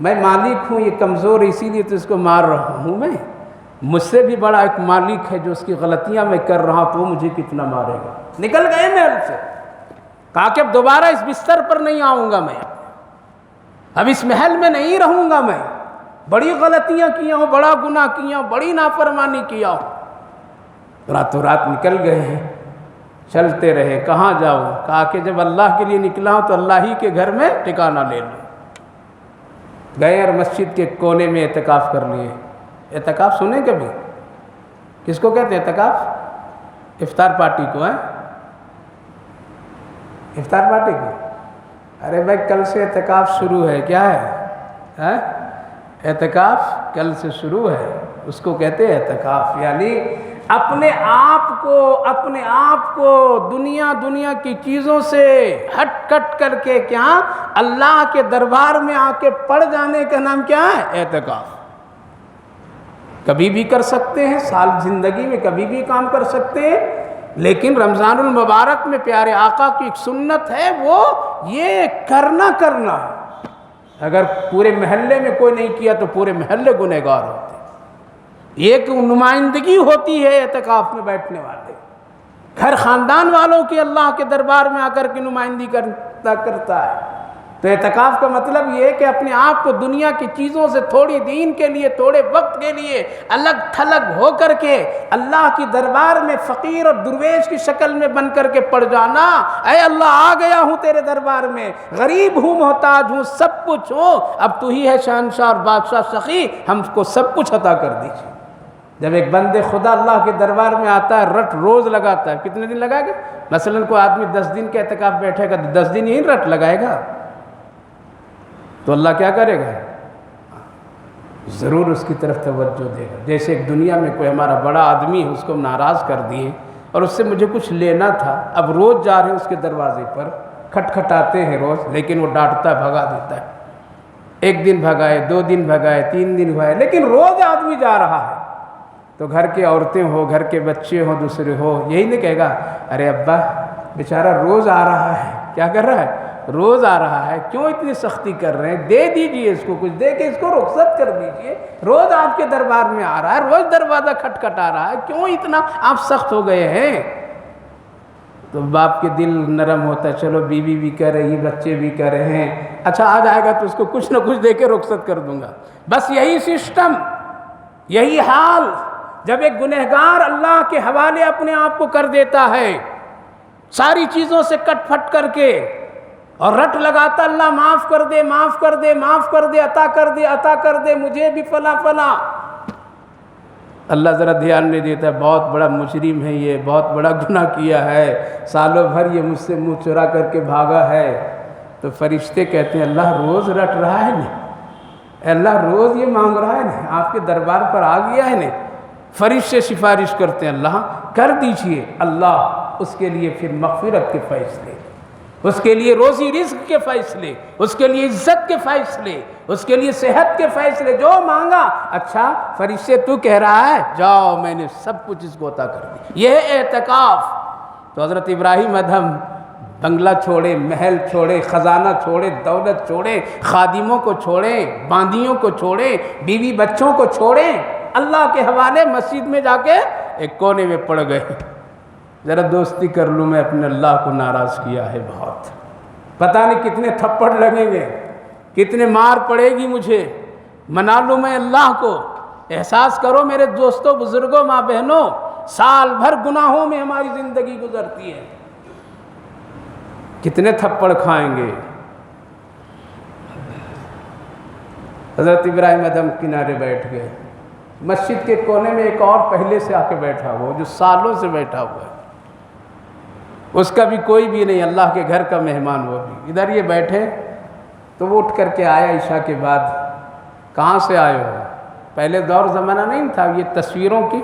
میں مالک ہوں، یہ کمزور ہے اسی لیے تو اس کو مار رہا ہوں، میں مجھ سے بھی بڑا ایک مالک ہے جو اس کی غلطیاں میں کر رہا ہوں، تو وہ مجھے کتنا مارے گا۔ نکل گئے محل سے، کہا کہ اب دوبارہ اس بستر پر نہیں آؤں گا میں، اب اس محل میں نہیں رہوں گا میں، بڑی غلطیاں کیا ہوں، بڑا گناہ کیا ہوں، بڑی نافرمانی کیا ہوں۔ راتوں رات نکل گئے ہیں، چلتے رہے، کہاں جاؤں؟ کہا کہ جب اللہ کے لیے نکلا ہوں تو اللہ ہی کے گھر میں ٹھکانہ لے لوں۔ گئے اور مسجد کے کونے میں اعتکاف کر لیے۔ اعتکاف سنیں کبھی؟ کس کو کہتے ہیں اعتکاف؟ افطار پارٹی کو ہے، افطار پارٹی کو؟ ارے بھائی کل سے اعتکاف شروع ہے، کیا ہے؟ اعتکاف کل سے شروع ہے، اس کو کہتے ہیں اعتکاف، یعنی اپنے آپ کو دنیا کی چیزوں سے ہٹ کٹ کر کے کیا اللہ کے دربار میں آ کے پڑ جانے کا نام کیا ہے؟ اعتکاف۔ کبھی بھی کر سکتے ہیں، سال زندگی میں کبھی بھی کام کر سکتے ہیں، لیکن رمضان المبارک میں پیارے آقا کی ایک سنت ہے، وہ یہ کرنا ہے۔ اگر پورے محلے میں کوئی نہیں کیا تو پورے محلے گنہگار ہوتے ہیں۔ ایک نمائندگی ہوتی ہے اعتکاف میں بیٹھنے والے، ہر خاندان والوں کی اللہ کے دربار میں آ کر کے نمائندگی کرتا ہے۔ تو اعتکاف کا مطلب یہ ہے کہ اپنے آپ کو دنیا کی چیزوں سے تھوڑی دین کے لیے، تھوڑے وقت کے لیے الگ تھلگ ہو کر کے اللہ کی دربار میں فقیر اور درویش کی شکل میں بن کر کے پڑ جانا۔ اے اللہ آ گیا ہوں تیرے دربار میں، غریب ہوں، محتاج ہوں، سب کچھ ہوں، اب تو ہی ہے شہنشاہ اور بادشاہ سخی، ہم کو سب کچھ عطا کر دیجیے۔ جب ایک بندے خدا اللہ کے دربار میں آتا ہے، رٹ روز لگاتا ہے، کتنے دن لگائے گا؟ مثلا کوئی آدمی 10 دن کے اعتکاف بیٹھے گا تو 10 دن ہی رٹ لگائے گا، تو اللہ کیا کرے گا؟ ضرور اس کی طرف توجہ دے گا۔ جیسے ایک دنیا میں کوئی ہمارا بڑا آدمی ہے، اس کو ناراض کر دیے اور اس سے مجھے کچھ لینا تھا، اب روز جا رہے ہیں اس کے دروازے پر، کھٹکھٹاتے ہیں روز، لیکن وہ ڈانٹتا ہے، بھگا دیتا ہے۔ 1 دن بھگائے، 2 دن بھگائے، 3 دن بھگائے، لیکن روز آدمی جا رہا ہے، تو گھر کے عورتیں ہو، گھر کے بچے ہو، دوسرے ہو، یہی نہیں کہے گا ارے ابا بیچارہ روز آ رہا ہے، کیا کر رہا ہے؟ روز آ رہا ہے، کیوں اتنی سختی کر رہے ہیں؟ دے دیجئے اس کو، کچھ دے کے اس کو رخصت کر دیجئے، روز آپ کے دربار میں آ رہا ہے، روز دروازہ کھٹکھٹا رہا ہے، کیوں اتنا آپ سخت ہو گئے ہیں؟ تو باپ کے دل نرم ہوتا ہے، چلو بیوی بھی کر رہی، بچے بھی کر رہے ہیں، اچھا آ جائے گا تو اس کو کچھ نہ کچھ دے کے رخصت کر دوں گا۔ بس یہی سسٹم، یہی حال جب ایک گنہگار اللہ کے حوالے اپنے آپ کو کر دیتا ہے، ساری چیزوں سے کٹ پھٹ کر کے، اور رٹ لگاتا اللہ معاف کر دے، معاف کر دے، معاف کر دے، عطا کر دے، عطا کر دے، مجھے بھی فلاں فلاں، اللہ ذرا دھیان نہیں دیتا، بہت بڑا مجرم ہے یہ، بہت بڑا گناہ کیا ہے، سالوں بھر یہ مجھ سے منہ چرا کر کے بھاگا ہے، تو فرشتے کہتے ہیں اللہ روز رٹ رہا ہے نا، اللہ روز یہ مانگ رہا ہے نا، آپ کے دربار پر آ گیا ہے نا۔ فرشتے سفارش کرتے ہیں اللہ کر دیجئے، اللہ اس کے لیے پھر مغفرت کے فیصلے، اس کے لیے روزی رزق کے فیصلے، اس کے لیے عزت کے فیصلے، اس کے لیے صحت کے فیصلے، جو مانگا۔ اچھا فرشتے تو کہہ رہا ہے جاؤ میں نے سب کچھ اس کو عطا کر دی، یہ ہے اعتکاف۔ تو حضرت ابراہیم ادھم بنگلہ چھوڑے، محل چھوڑے، خزانہ چھوڑے، دولت چھوڑے، خادموں کو چھوڑے، باندیوں کو چھوڑے، بیوی بچوں کو چھوڑے، اللہ کے حوالے مسجد میں جا کے ایک کونے میں پڑ گئے، ذرا دوستی کر لوں، میں اپنے اللہ کو ناراض کیا ہے بہت، پتہ نہیں کتنے تھپڑ لگیں گے، کتنے مار پڑے گی مجھے، منا لوں میں اللہ کو۔ احساس کرو میرے دوستوں، بزرگوں، ماں بہنوں، سال بھر گناہوں میں ہماری زندگی گزرتی ہے، کتنے تھپڑ کھائیں گے۔ حضرت ابراہیم ادھم کنارے بیٹھ گئے، مسجد کے کونے میں ایک اور پہلے سے آ کے بیٹھا ہوا جو سالوں سے بیٹھا ہوا ہے، اس کا بھی کوئی بھی نہیں، اللہ کے گھر کا مہمان، وہ بھی ادھر یہ بیٹھے، تو وہ اٹھ کر کے آیا عشاء کے بعد، کہاں سے آئے ہو؟ پہلے دور زمانہ نہیں تھا یہ تصویروں کی،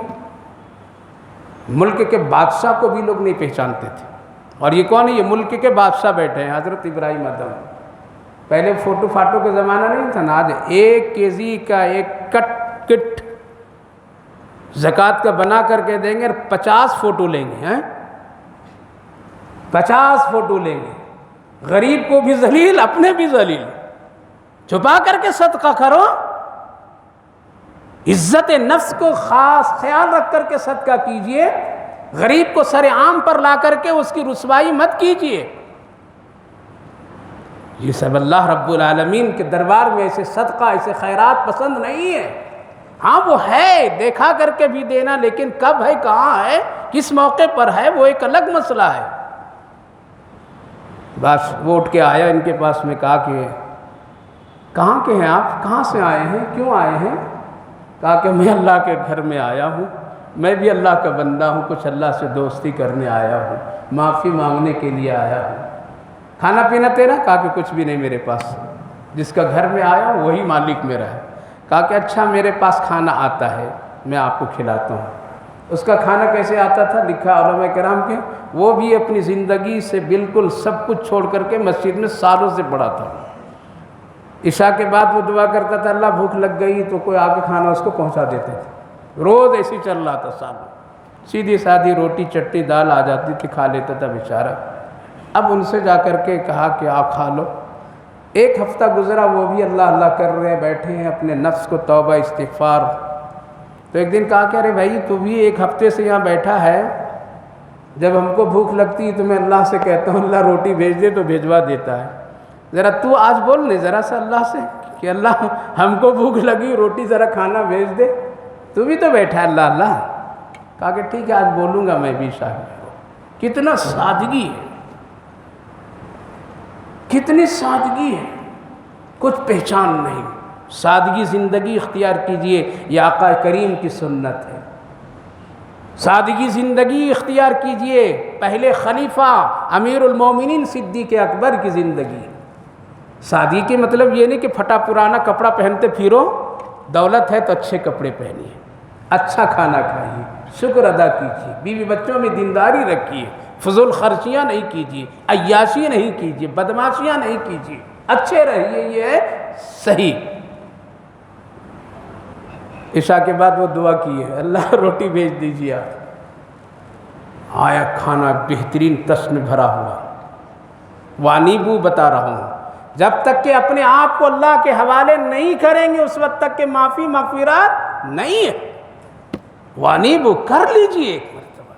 ملک کے بادشاہ کو بھی لوگ نہیں پہچانتے تھے، اور یہ کون ہے؟ یہ ملک کے بادشاہ بیٹھے ہیں حضرت ابراہیم ادھم۔ پہلے فوٹو فاٹو کا زمانہ نہیں تھا نا، آج 1 kg کا ایک کٹ زکوٰۃ کا بنا کر کے دیں گے، اور 50 فوٹو لیں گے، ہیں 50 فوٹو لیں گے، غریب کو بھی ذلیل، اپنے بھی ذلیل، چھپا کر کے صدقہ کرو، عزت نفس کو خاص خیال رکھ کر کے صدقہ کیجئے، غریب کو سر عام پر لا کر کے اس کی رسوائی مت کیجئے۔ یہ سب اللہ رب العالمین کے دربار میں ایسے صدقہ ایسے خیرات پسند نہیں ہے۔ ہاں وہ ہے دیکھا کر کے بھی دینا، لیکن کب ہے، کہاں ہے، کس موقع پر ہے، وہ ایک الگ مسئلہ ہے۔ بس وہ اٹھ کے آیا ان کے پاس میں، کہا کہ کہاں کے ہیں آپ، کہاں سے آئے ہیں، کیوں آئے ہیں؟ کہا کہ میں اللہ کے گھر میں آیا ہوں، میں بھی اللہ کا بندہ ہوں، کچھ اللہ سے دوستی کرنے آیا ہوں، معافی مانگنے کے لیے آیا ہوں۔ کھانا پینا تیرا؟ کہا کہ کچھ بھی نہیں میرے پاس، جس کا گھر میں آیا ہوں وہی مالک میرا ہے۔ کہا کہ اچھا میرے پاس کھانا آتا ہے، میں آپ کو کھلاتا ہوں۔ اس کا کھانا کیسے آتا تھا؟ لکھا علماء کرام کے، وہ بھی اپنی زندگی سے بالکل سب کچھ چھوڑ کر کے مسجد میں سالوں سے پڑا تھا۔ عشاء کے بعد وہ دعا کرتا تھا، اللہ بھوک لگ گئی تو کوئی آ کے کھانا اس کو پہنچا دیتے تھے۔ روز ایسے ہی چل رہا تھا سالوں، سیدھی سادھی روٹی چٹنی دال آ جاتی تھی، کھا لیتا تھا بیچارہ۔ اب ان سے جا کر کے کہا کہ آپ کھا لو۔ ایک ہفتہ گزرا، وہ بھی اللہ اللہ کر رہے بیٹھے ہیں، اپنے نفس کو توبہ استغفار۔ تو ایک دن کہا کہ ارے بھائی تو بھی ایک ہفتے سے یہاں بیٹھا ہے، جب ہم کو بھوک لگتی ہے تو میں اللہ سے کہتا ہوں اللہ روٹی بھیج دے تو بھیجوا دیتا ہے، ذرا تو آج بول لے ذرا سا اللہ سے کہ اللہ ہم کو بھوک لگی، روٹی ذرا کھانا بھیج دے، تو بھی تو بیٹھا ہے اللہ اللہ۔ کہا کہ ٹھیک ہے آج بولوں گا میں بھی شاید۔ کتنا سادگی ہے، کتنی سادگی ہے، کچھ پہچان نہیں۔ سادگی زندگی اختیار کیجئے، یہ آقا کریم کی سنت ہے۔ سادگی زندگی اختیار کیجئے، پہلے خلیفہ امیر المومنین صدیق اکبر کی زندگی۔ سادگی کے مطلب یہ نہیں کہ پھٹا پرانا کپڑا پہنتے پھرو، دولت ہے تو اچھے کپڑے پہنیے، اچھا کھانا کھائیے، شکر ادا کیجیے، بیوی بچوں میں دینداری رکھیے، فضول خرچیاں نہیں کیجیے، عیاشی نہیں کیجیے، بدماشیاں نہیں کیجیے، اچھے رہیے، یہ ہے صحیح۔ عشاء کے بعد وہ دعا کی ہے، اللہ روٹی بھیج دیجیے آپ۔ آیا کھانا بہترین تس میں بھرا ہوا، وانیبو بتا رہا ہوں، جب تک کہ اپنے آپ کو اللہ کے حوالے نہیں کریں گے اس وقت تک کہ معافی مغفرات نہیں ہے۔ وانیبو کر لیجیے، ایک مرتبہ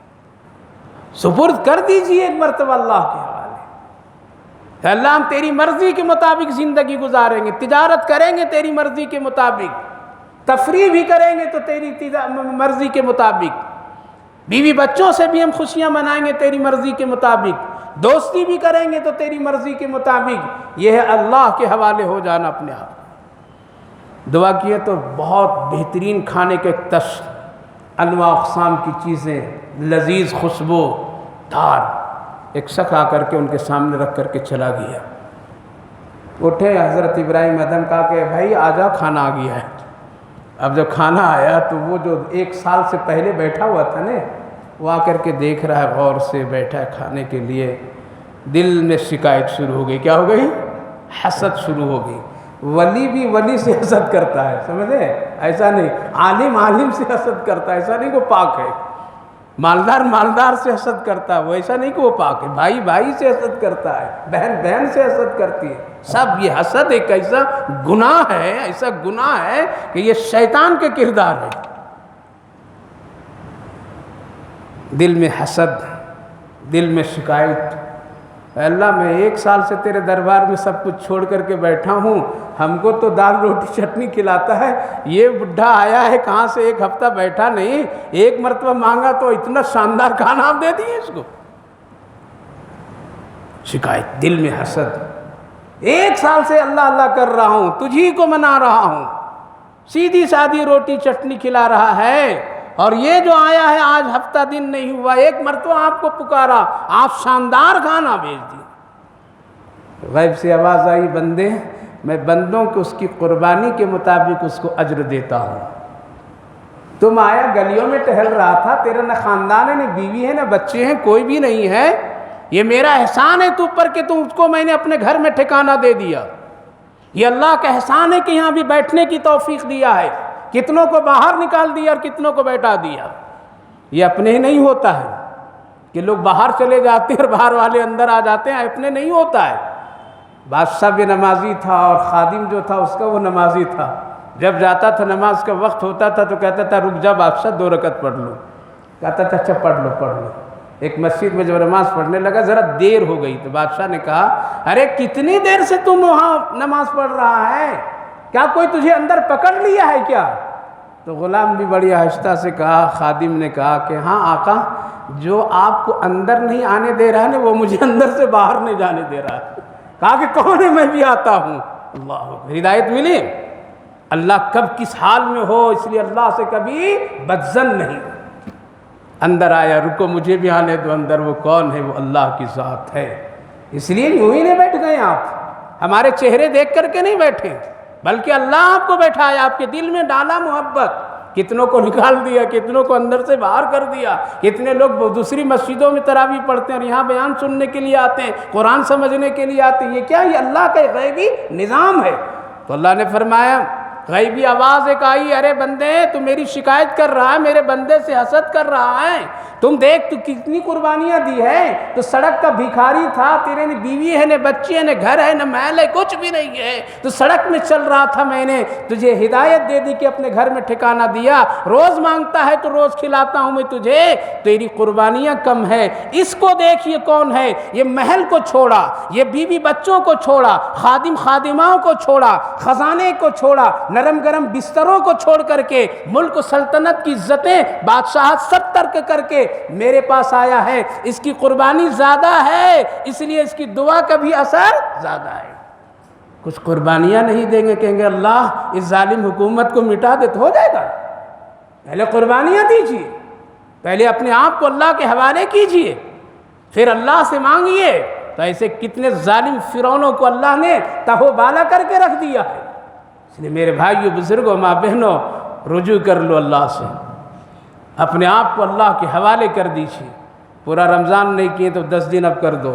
سپرد کر دیجیے ایک مرتبہ اللہ کے حوالے، کہ اللہ ہم تیری مرضی کے مطابق زندگی گزاریں گے، تجارت کریں گے تیری مرضی کے مطابق، تفریح بھی کریں گے تو تیری مرضی کے مطابق، بیوی بچوں سے بھی ہم خوشیاں منائیں گے تیری مرضی کے مطابق، دوستی بھی کریں گے تو تیری مرضی کے مطابق۔ یہ ہے اللہ کے حوالے ہو جانا اپنے آپ۔ دعا کیے تو بہت بہترین کھانے کے تش، انواع اقسام کی چیزیں، لذیذ خوشبو دار، ایک شخص آ کر کے ان کے سامنے رکھ کر کے چلا گیا۔ اٹھے حضرت ابراہیم ادم، کہا کہ بھائی آجا کھانا آ گیا ہے۔ اب جب کھانا آیا تو وہ جو 1 سال سے پہلے بیٹھا ہوا تھا نا، وہ آ کر کے دیکھ رہا ہے، غور سے بیٹھا ہے کھانے کے لیے۔ دل میں شکایت شروع ہو گئی، کیا ہو گئی؟ حسد شروع ہو گئی۔ ولی بھی ولی سے حسد کرتا ہے، سمجھے؟ ایسا نہیں عالم عالم سے حسد کرتا ہے، ایسا نہیں کہ وہ پاک ہے۔ مالدار مالدار سے حسد کرتا ہے، وہ ایسا نہیں کہ وہ پاک ہے۔ بھائی بھائی سے حسد کرتا ہے، بہن بہن سے حسد کرتی ہے۔ سب یہ حسد ایک ایسا گناہ ہے، ایسا گناہ ہے کہ یہ شیطان کے کردار ہے۔ دل میں حسد، دل میں شکایت، اللہ میں 1 سال سے تیرے دربار میں سب کچھ چھوڑ کر کے بیٹھا ہوں، ہم کو تو دال روٹی چٹنی کھلاتا ہے، یہ بڈھا آیا ہے کہاں سے 1 ہفتہ بیٹھا نہیں، 1 مرتبہ مانگا تو اتنا شاندار کھانا آپ دے دیے اس کو۔ شکایت، دل میں حسد، 1 سال سے اللہ اللہ کر رہا ہوں، تجھی کو منا رہا ہوں، سیدھی سادھی روٹی چٹنی کھلا رہا ہے، اور یہ جو آیا ہے آج ہفتہ دن نہیں ہوا، 1 مرتبہ آپ کو پکارا، آپ شاندار کھانا بھیج دی۔ غیب سے آواز آئی، بندے میں بندوں کو اس کی قربانی کے مطابق اس کو اجر دیتا ہوں۔ تم آیا گلیوں میں ٹہل رہا تھا، تیرا نہ خاندان ہے، نہ بیوی ہے، نہ بچے ہیں، کوئی بھی نہیں ہے، یہ میرا احسان ہے تو پر کہ تم اس کو میں نے اپنے گھر میں ٹھکانہ دے دیا۔ یہ اللہ کا احسان ہے کہ یہاں بھی بیٹھنے کی توفیق دیا ہے، کتنوں کو باہر نکال دیا اور کتنوں کو بیٹھا دیا۔ یہ اپنے ہی نہیں ہوتا ہے کہ لوگ باہر چلے جاتے ہیں اور باہر والے اندر آ جاتے ہیں، اپنے نہیں ہوتا ہے۔ بادشاہ بھی نمازی تھا اور خادم جو تھا اس کا وہ نمازی تھا، جب جاتا تھا نماز کا وقت ہوتا تھا تو کہتا تھا رک جا بادشاہ 2 رکعت پڑھ لو، کہتا تھا اچھا پڑھ لو۔ ایک مسجد میں جب نماز پڑھنے لگا ذرا دیر ہو گئی تو بادشاہ نے کہا ارے کتنی دیر سے تم وہاں نماز پڑھ رہا ہے، کیا کوئی تجھے اندر پکڑ لیا ہے کیا؟ تو غلام بھی بڑی آہستہ سے کہا، خادم نے کہا کہ ہاں آقا، جو آپ کو اندر نہیں آنے دے رہا ہے وہ مجھے اندر سے باہر نہیں جانے دے رہا ہے۔ کہا کہ کون ہے؟ میں بھی آتا ہوں۔ اللہ، ہدایت ملی۔ اللہ کب کس حال میں ہو، اس لیے اللہ سے کبھی بدظن نہیں۔ اندر آیا، رکو مجھے بھی آنے دو اندر۔ وہ کون ہے؟ وہ اللہ کی ذات ہے۔ اس لیے یوں ہی نہیں بیٹھ گئے آپ، ہمارے چہرے دیکھ کر کے نہیں بیٹھے، بلکہ اللہ آپ کو بیٹھایا، آپ کے دل میں ڈالا محبت۔ کتنوں کو نکال دیا، کتنوں کو اندر سے باہر کر دیا۔ کتنے لوگ دوسری مسجدوں میں تراویح پڑھتے ہیں اور یہاں بیان سننے کے لیے آتے ہیں، قرآن سمجھنے کے لیے آتے ہیں۔ یہ کیا؟ یہ اللہ کا غیبی نظام ہے۔ تو اللہ نے فرمایا، غیبی آواز ایک آئی، ارے بندے تو میری شکایت کر رہا ہے، میرے بندے سے حسد کر رہا ہے، تم دیکھ تو کتنی قربانیاں دی ہے، تو سڑک کا بھکاری تھا، تیرے نہ بیوی ہے، نہ بچے ہیں، نہ گھر ہے، نہ محل ہے، کچھ بھی نہیں ہے، تو سڑک میں چل رہا تھا، میں نے تجھے ہدایت دے دی کہ اپنے گھر میں ٹھکانہ دیا، روز مانگتا ہے تو روز کھلاتا ہوں میں تجھے، تیری قربانیاں کم ہے۔ اس کو دیکھ، یہ کون ہے؟ یہ محل کو چھوڑا، یہ بیوی بچوں کو چھوڑا، خادم خادماؤں کو چھوڑا، خزانے کو چھوڑا، نرم گرم بستروں کو چھوڑ کر کے، ملک و سلطنت کی عزتیں، بادشاہت سب ترک کر کے میرے پاس آیا ہے۔ اس کی قربانی زیادہ ہے، اس لیے اس کی دعا کا بھی اثر زیادہ ہے۔ کچھ قربانیاں نہیں دیں گے، کہیں گے اللہ اس ظالم حکومت کو مٹا دے تو ہو جائے گا۔ پہلے قربانیاں دیجیے، پہلے اپنے آپ کو اللہ کے حوالے کیجیے، پھر اللہ سے مانگیے۔ تو ایسے کتنے ظالم فرعونوں کو اللہ نے تہو بالا کر کے رکھ دیا ہے۔ اس لیے میرے بھائیو، بزرگوں، ماں بہنوں، رجوع کر لو اللہ سے، اپنے آپ کو اللہ کے حوالے کر دیجیے۔ پورا رمضان نہیں کیے تو 10 دن اب کر دو،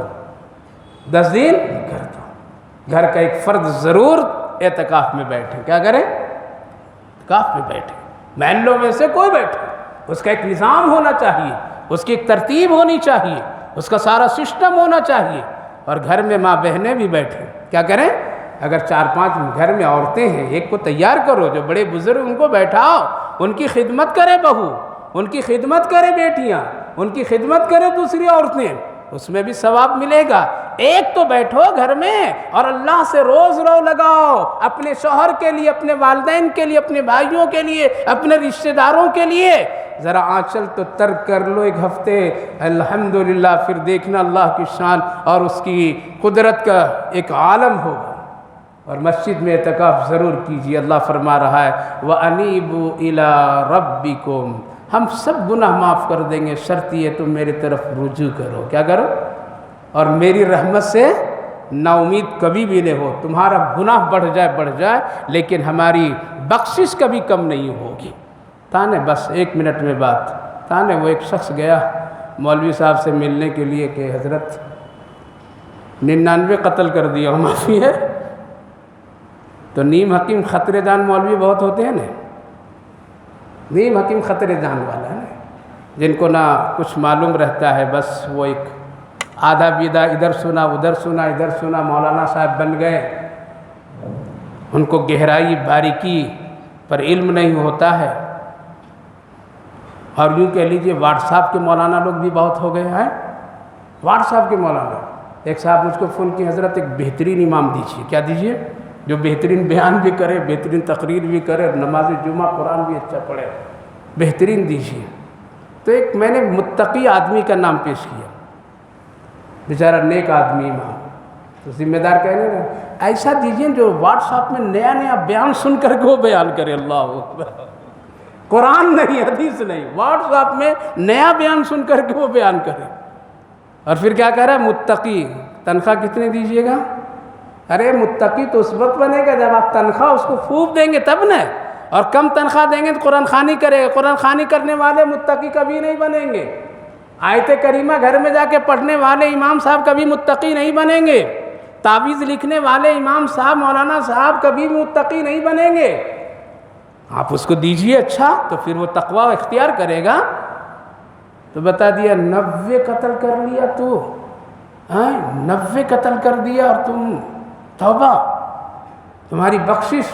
10 دن کر دو۔ گھر کا ایک فرد ضرور اعتکاف میں بیٹھے۔ کیا کریں؟ اعتکاف میں بیٹھے، محلوں میں سے کوئی بیٹھے، اس کا ایک نظام ہونا چاہیے، اس کی ایک ترتیب ہونی چاہیے، اس کا سارا سسٹم ہونا چاہیے۔ اور گھر میں ماں بہنیں بھی بیٹھیں۔ کیا کریں؟ اگر 4-5 گھر میں عورتیں ہیں، ایک کو تیار کرو، جو بڑے بزرگ ان کو بیٹھاؤ، ان کی خدمت کرے بہو، ان کی خدمت کرے بیٹیاں، ان کی خدمت کرے دوسری عورتیں، اس میں بھی ثواب ملے گا۔ ایک تو بیٹھو گھر میں اور اللہ سے روز رو لگاؤ، اپنے شوہر کے لیے، اپنے والدین کے لیے، اپنے بھائیوں کے لیے، اپنے رشتہ داروں کے لیے۔ ذرا آنچل تو ترک کر لو ایک ہفتے، الحمدللہ، پھر دیکھنا اللہ کی شان اور اس کی قدرت کا ایک عالم ہوگا۔ اور مسجد میں اعتکاف ضرور کیجیے۔ اللہ فرما رہا ہے وَأَنِيبُوا إِلَىٰ رَبِّكُمْ، ہم سب گناہ معاف کر دیں گے، شرط یہ تم میری طرف رجوع کرو۔ کیا کرو؟ اور میری رحمت سے نا امید کبھی بھی نہیں ہو۔ تمہارا گناہ بڑھ جائے لیکن ہماری بخشش کبھی کم نہیں ہوگی۔ تانے بس 1 منٹ میں بات تانے، وہ ایک شخص گیا مولوی صاحب سے ملنے کے لیے کہ حضرت 99 قتل کر دیا، معافی ہے؟ تو نیم حکیم خطرے دان مولوی بہت ہوتے ہیں نا، نیم حکیم خطرے دان والا ہے، جن کو نہ کچھ معلوم رہتا ہے، بس وہ ایک آدھا بیدہ ادھر سنا ادھر سنا، مولانا صاحب بن گئے، ان کو گہرائی باریکی پر علم نہیں ہوتا ہے۔ اور یوں کہہ لیجئے واٹس ایپ کے مولانا لوگ بھی بہت ہو گئے ہیں، واٹس ایپ کے مولانا۔ ایک صاحب مجھ کو فون کی، حضرت ایک بہترین امام دیجیے۔ کیا دیجیے؟ جو بہترین بیان بھی کرے، بہترین تقریر بھی کرے، اور نماز جمعہ قرآن بھی اچھا پڑھے، بہترین دیجیے۔ تو ایک میں نے متقی آدمی کا نام پیش کیا، بیچارہ نیک آدمی امام، تو ذمہ دار کہنے لگا ایسا دیجیے جو واٹس ایپ میں نیا بیان سن کر کے وہ بیان کرے۔ اللہ اکبر، قرآن نہیں، حدیث نہیں، واٹس ایپ میں نیا بیان سن کر کے وہ بیان کرے۔ اور پھر کیا کہہ رہا ہے؟ متقی، تنخواہ کتنے دیجیے گا؟ ارے متقی تو اس وقت بنے گا جب آپ تنخواہ اس کو خوب دیں گے تب نا، اور کم تنخواہ دیں گے تو قرآن خوانی کرے گا۔ قرآن خوانی کرنے والے متقی کبھی نہیں بنیں گے۔ آیت کریمہ گھر میں جا کے پڑھنے والے امام صاحب کبھی متقی نہیں بنیں گے۔ تعویذ لکھنے والے امام صاحب، مولانا صاحب کبھی متقی نہیں بنیں گے۔ آپ اس کو دیجئے اچھا، تو پھر وہ تقوی اختیار کرے گا۔ تو بتا دیا 90 قتل کر لیا تو، 90 قتل کر دیا، اور تم توبہ، تمہاری بخشش۔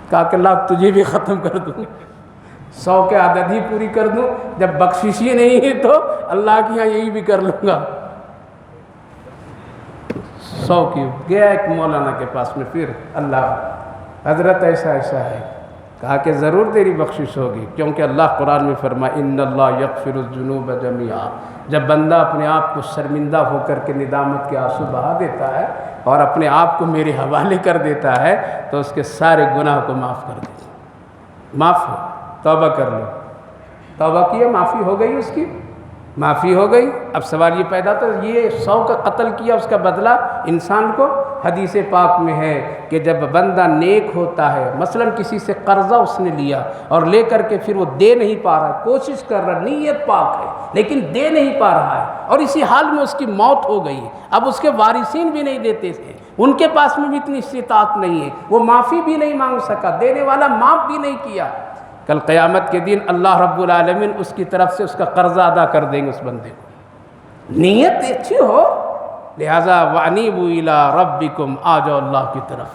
کہا کہ اللہ تجھے بھی ختم کر دوں، 100 کے عدد ہی پوری کر دوں، جب بخشش ہی نہیں ہے تو اللہ کی یہاں یہی بھی کر لوں گا۔ 100 کی گیا ایک مولانا کے پاس میں، پھر اللہ حضرت ایسا ایسا ہے، کہا کہ ضرور تیری بخشش ہوگی، کیونکہ اللہ قرآن میں فرمائے ان اللہ یغفر الذنوب جميعا، جب بندہ اپنے آپ کو شرمندہ ہو کر کے ندامت کے آنسو بہا دیتا ہے اور اپنے آپ کو میرے حوالے کر دیتا ہے تو اس کے سارے گناہ کو معاف کر دیتا ہے۔ معاف ہو، توبہ کر لو، توبہ کیا، معافی ہو گئی، اس کی معافی ہو گئی۔ اب سوال یہ پیدا تو یہ 100 کا قتل کیا، اس کا بدلہ انسان کو، حدیث پاک میں ہے کہ جب بندہ نیک ہوتا ہے، مثلا کسی سے قرضہ اس نے لیا اور لے کر کے پھر وہ دے نہیں پا رہا ہے، کوشش کر رہا ہے، نیت پاک ہے لیکن دے نہیں پا رہا ہے، اور اسی حال میں اس کی موت ہو گئی، اب اس کے وارثین بھی نہیں دیتے تھے، ان کے پاس میں بھی اتنی استطاعت نہیں ہے، وہ معافی بھی نہیں مانگ سکا، دینے والا معاف بھی نہیں کیا، کل قیامت کے دن اللہ رب العالمین اس کی طرف سے اس کا قرضہ ادا کر دیں گے اس بندے کو۔ نیت اچھی ہو، لہٰذا وَأَنِيبُوا إِلَىٰ رَبِّكُمْ، آ جاؤ اللہ کی طرف،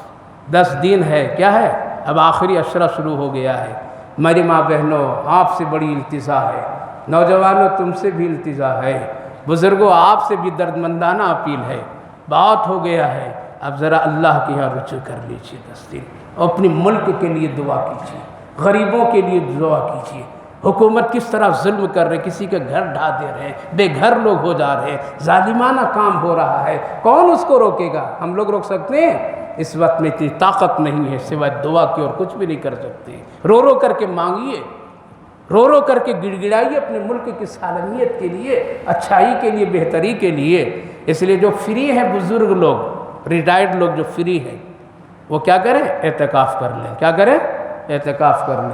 10 دن ہے، کیا ہے، اب آخری عشرہ شروع ہو گیا ہے۔ میری ماں بہنوں، آپ سے بڑی التجا ہے، نوجوانوں تم سے بھی التجا ہے، بزرگوں آپ سے بھی دردمندانہ اپیل ہے، بہت ہو گیا ہے، اب ذرا اللہ کے یہاں رجوع کر لیجیے 10 دن، اور اپنے ملک کے لیے دعا کیجیے، غریبوں کے لیے دعا کیجیے۔ حکومت کس طرح ظلم کر رہے، کسی کا گھر ڈھا دے رہے ہیں، بے گھر لوگ ہو جا رہے ہیں، ظالمانہ کام ہو رہا ہے، کون اس کو روکے گا؟ ہم لوگ روک سکتے ہیں؟ اس وقت میں اتنی طاقت نہیں ہے سوائے دعا کی، اور کچھ بھی نہیں کر سکتے۔ رو رو کر کے مانگیے، رو رو کر کے گڑ گڑائیے اپنے ملک کی سالمیت کے لیے، اچھائی کے لیے، بہتری کے لیے۔ اس لیے جو فری ہیں بزرگ لوگ، ریٹائرڈ لوگ جو فری ہیں، وہ کیا کریں؟ اعتکاف کر لیں، کیا کریں؟ اعتکاف کر لیں۔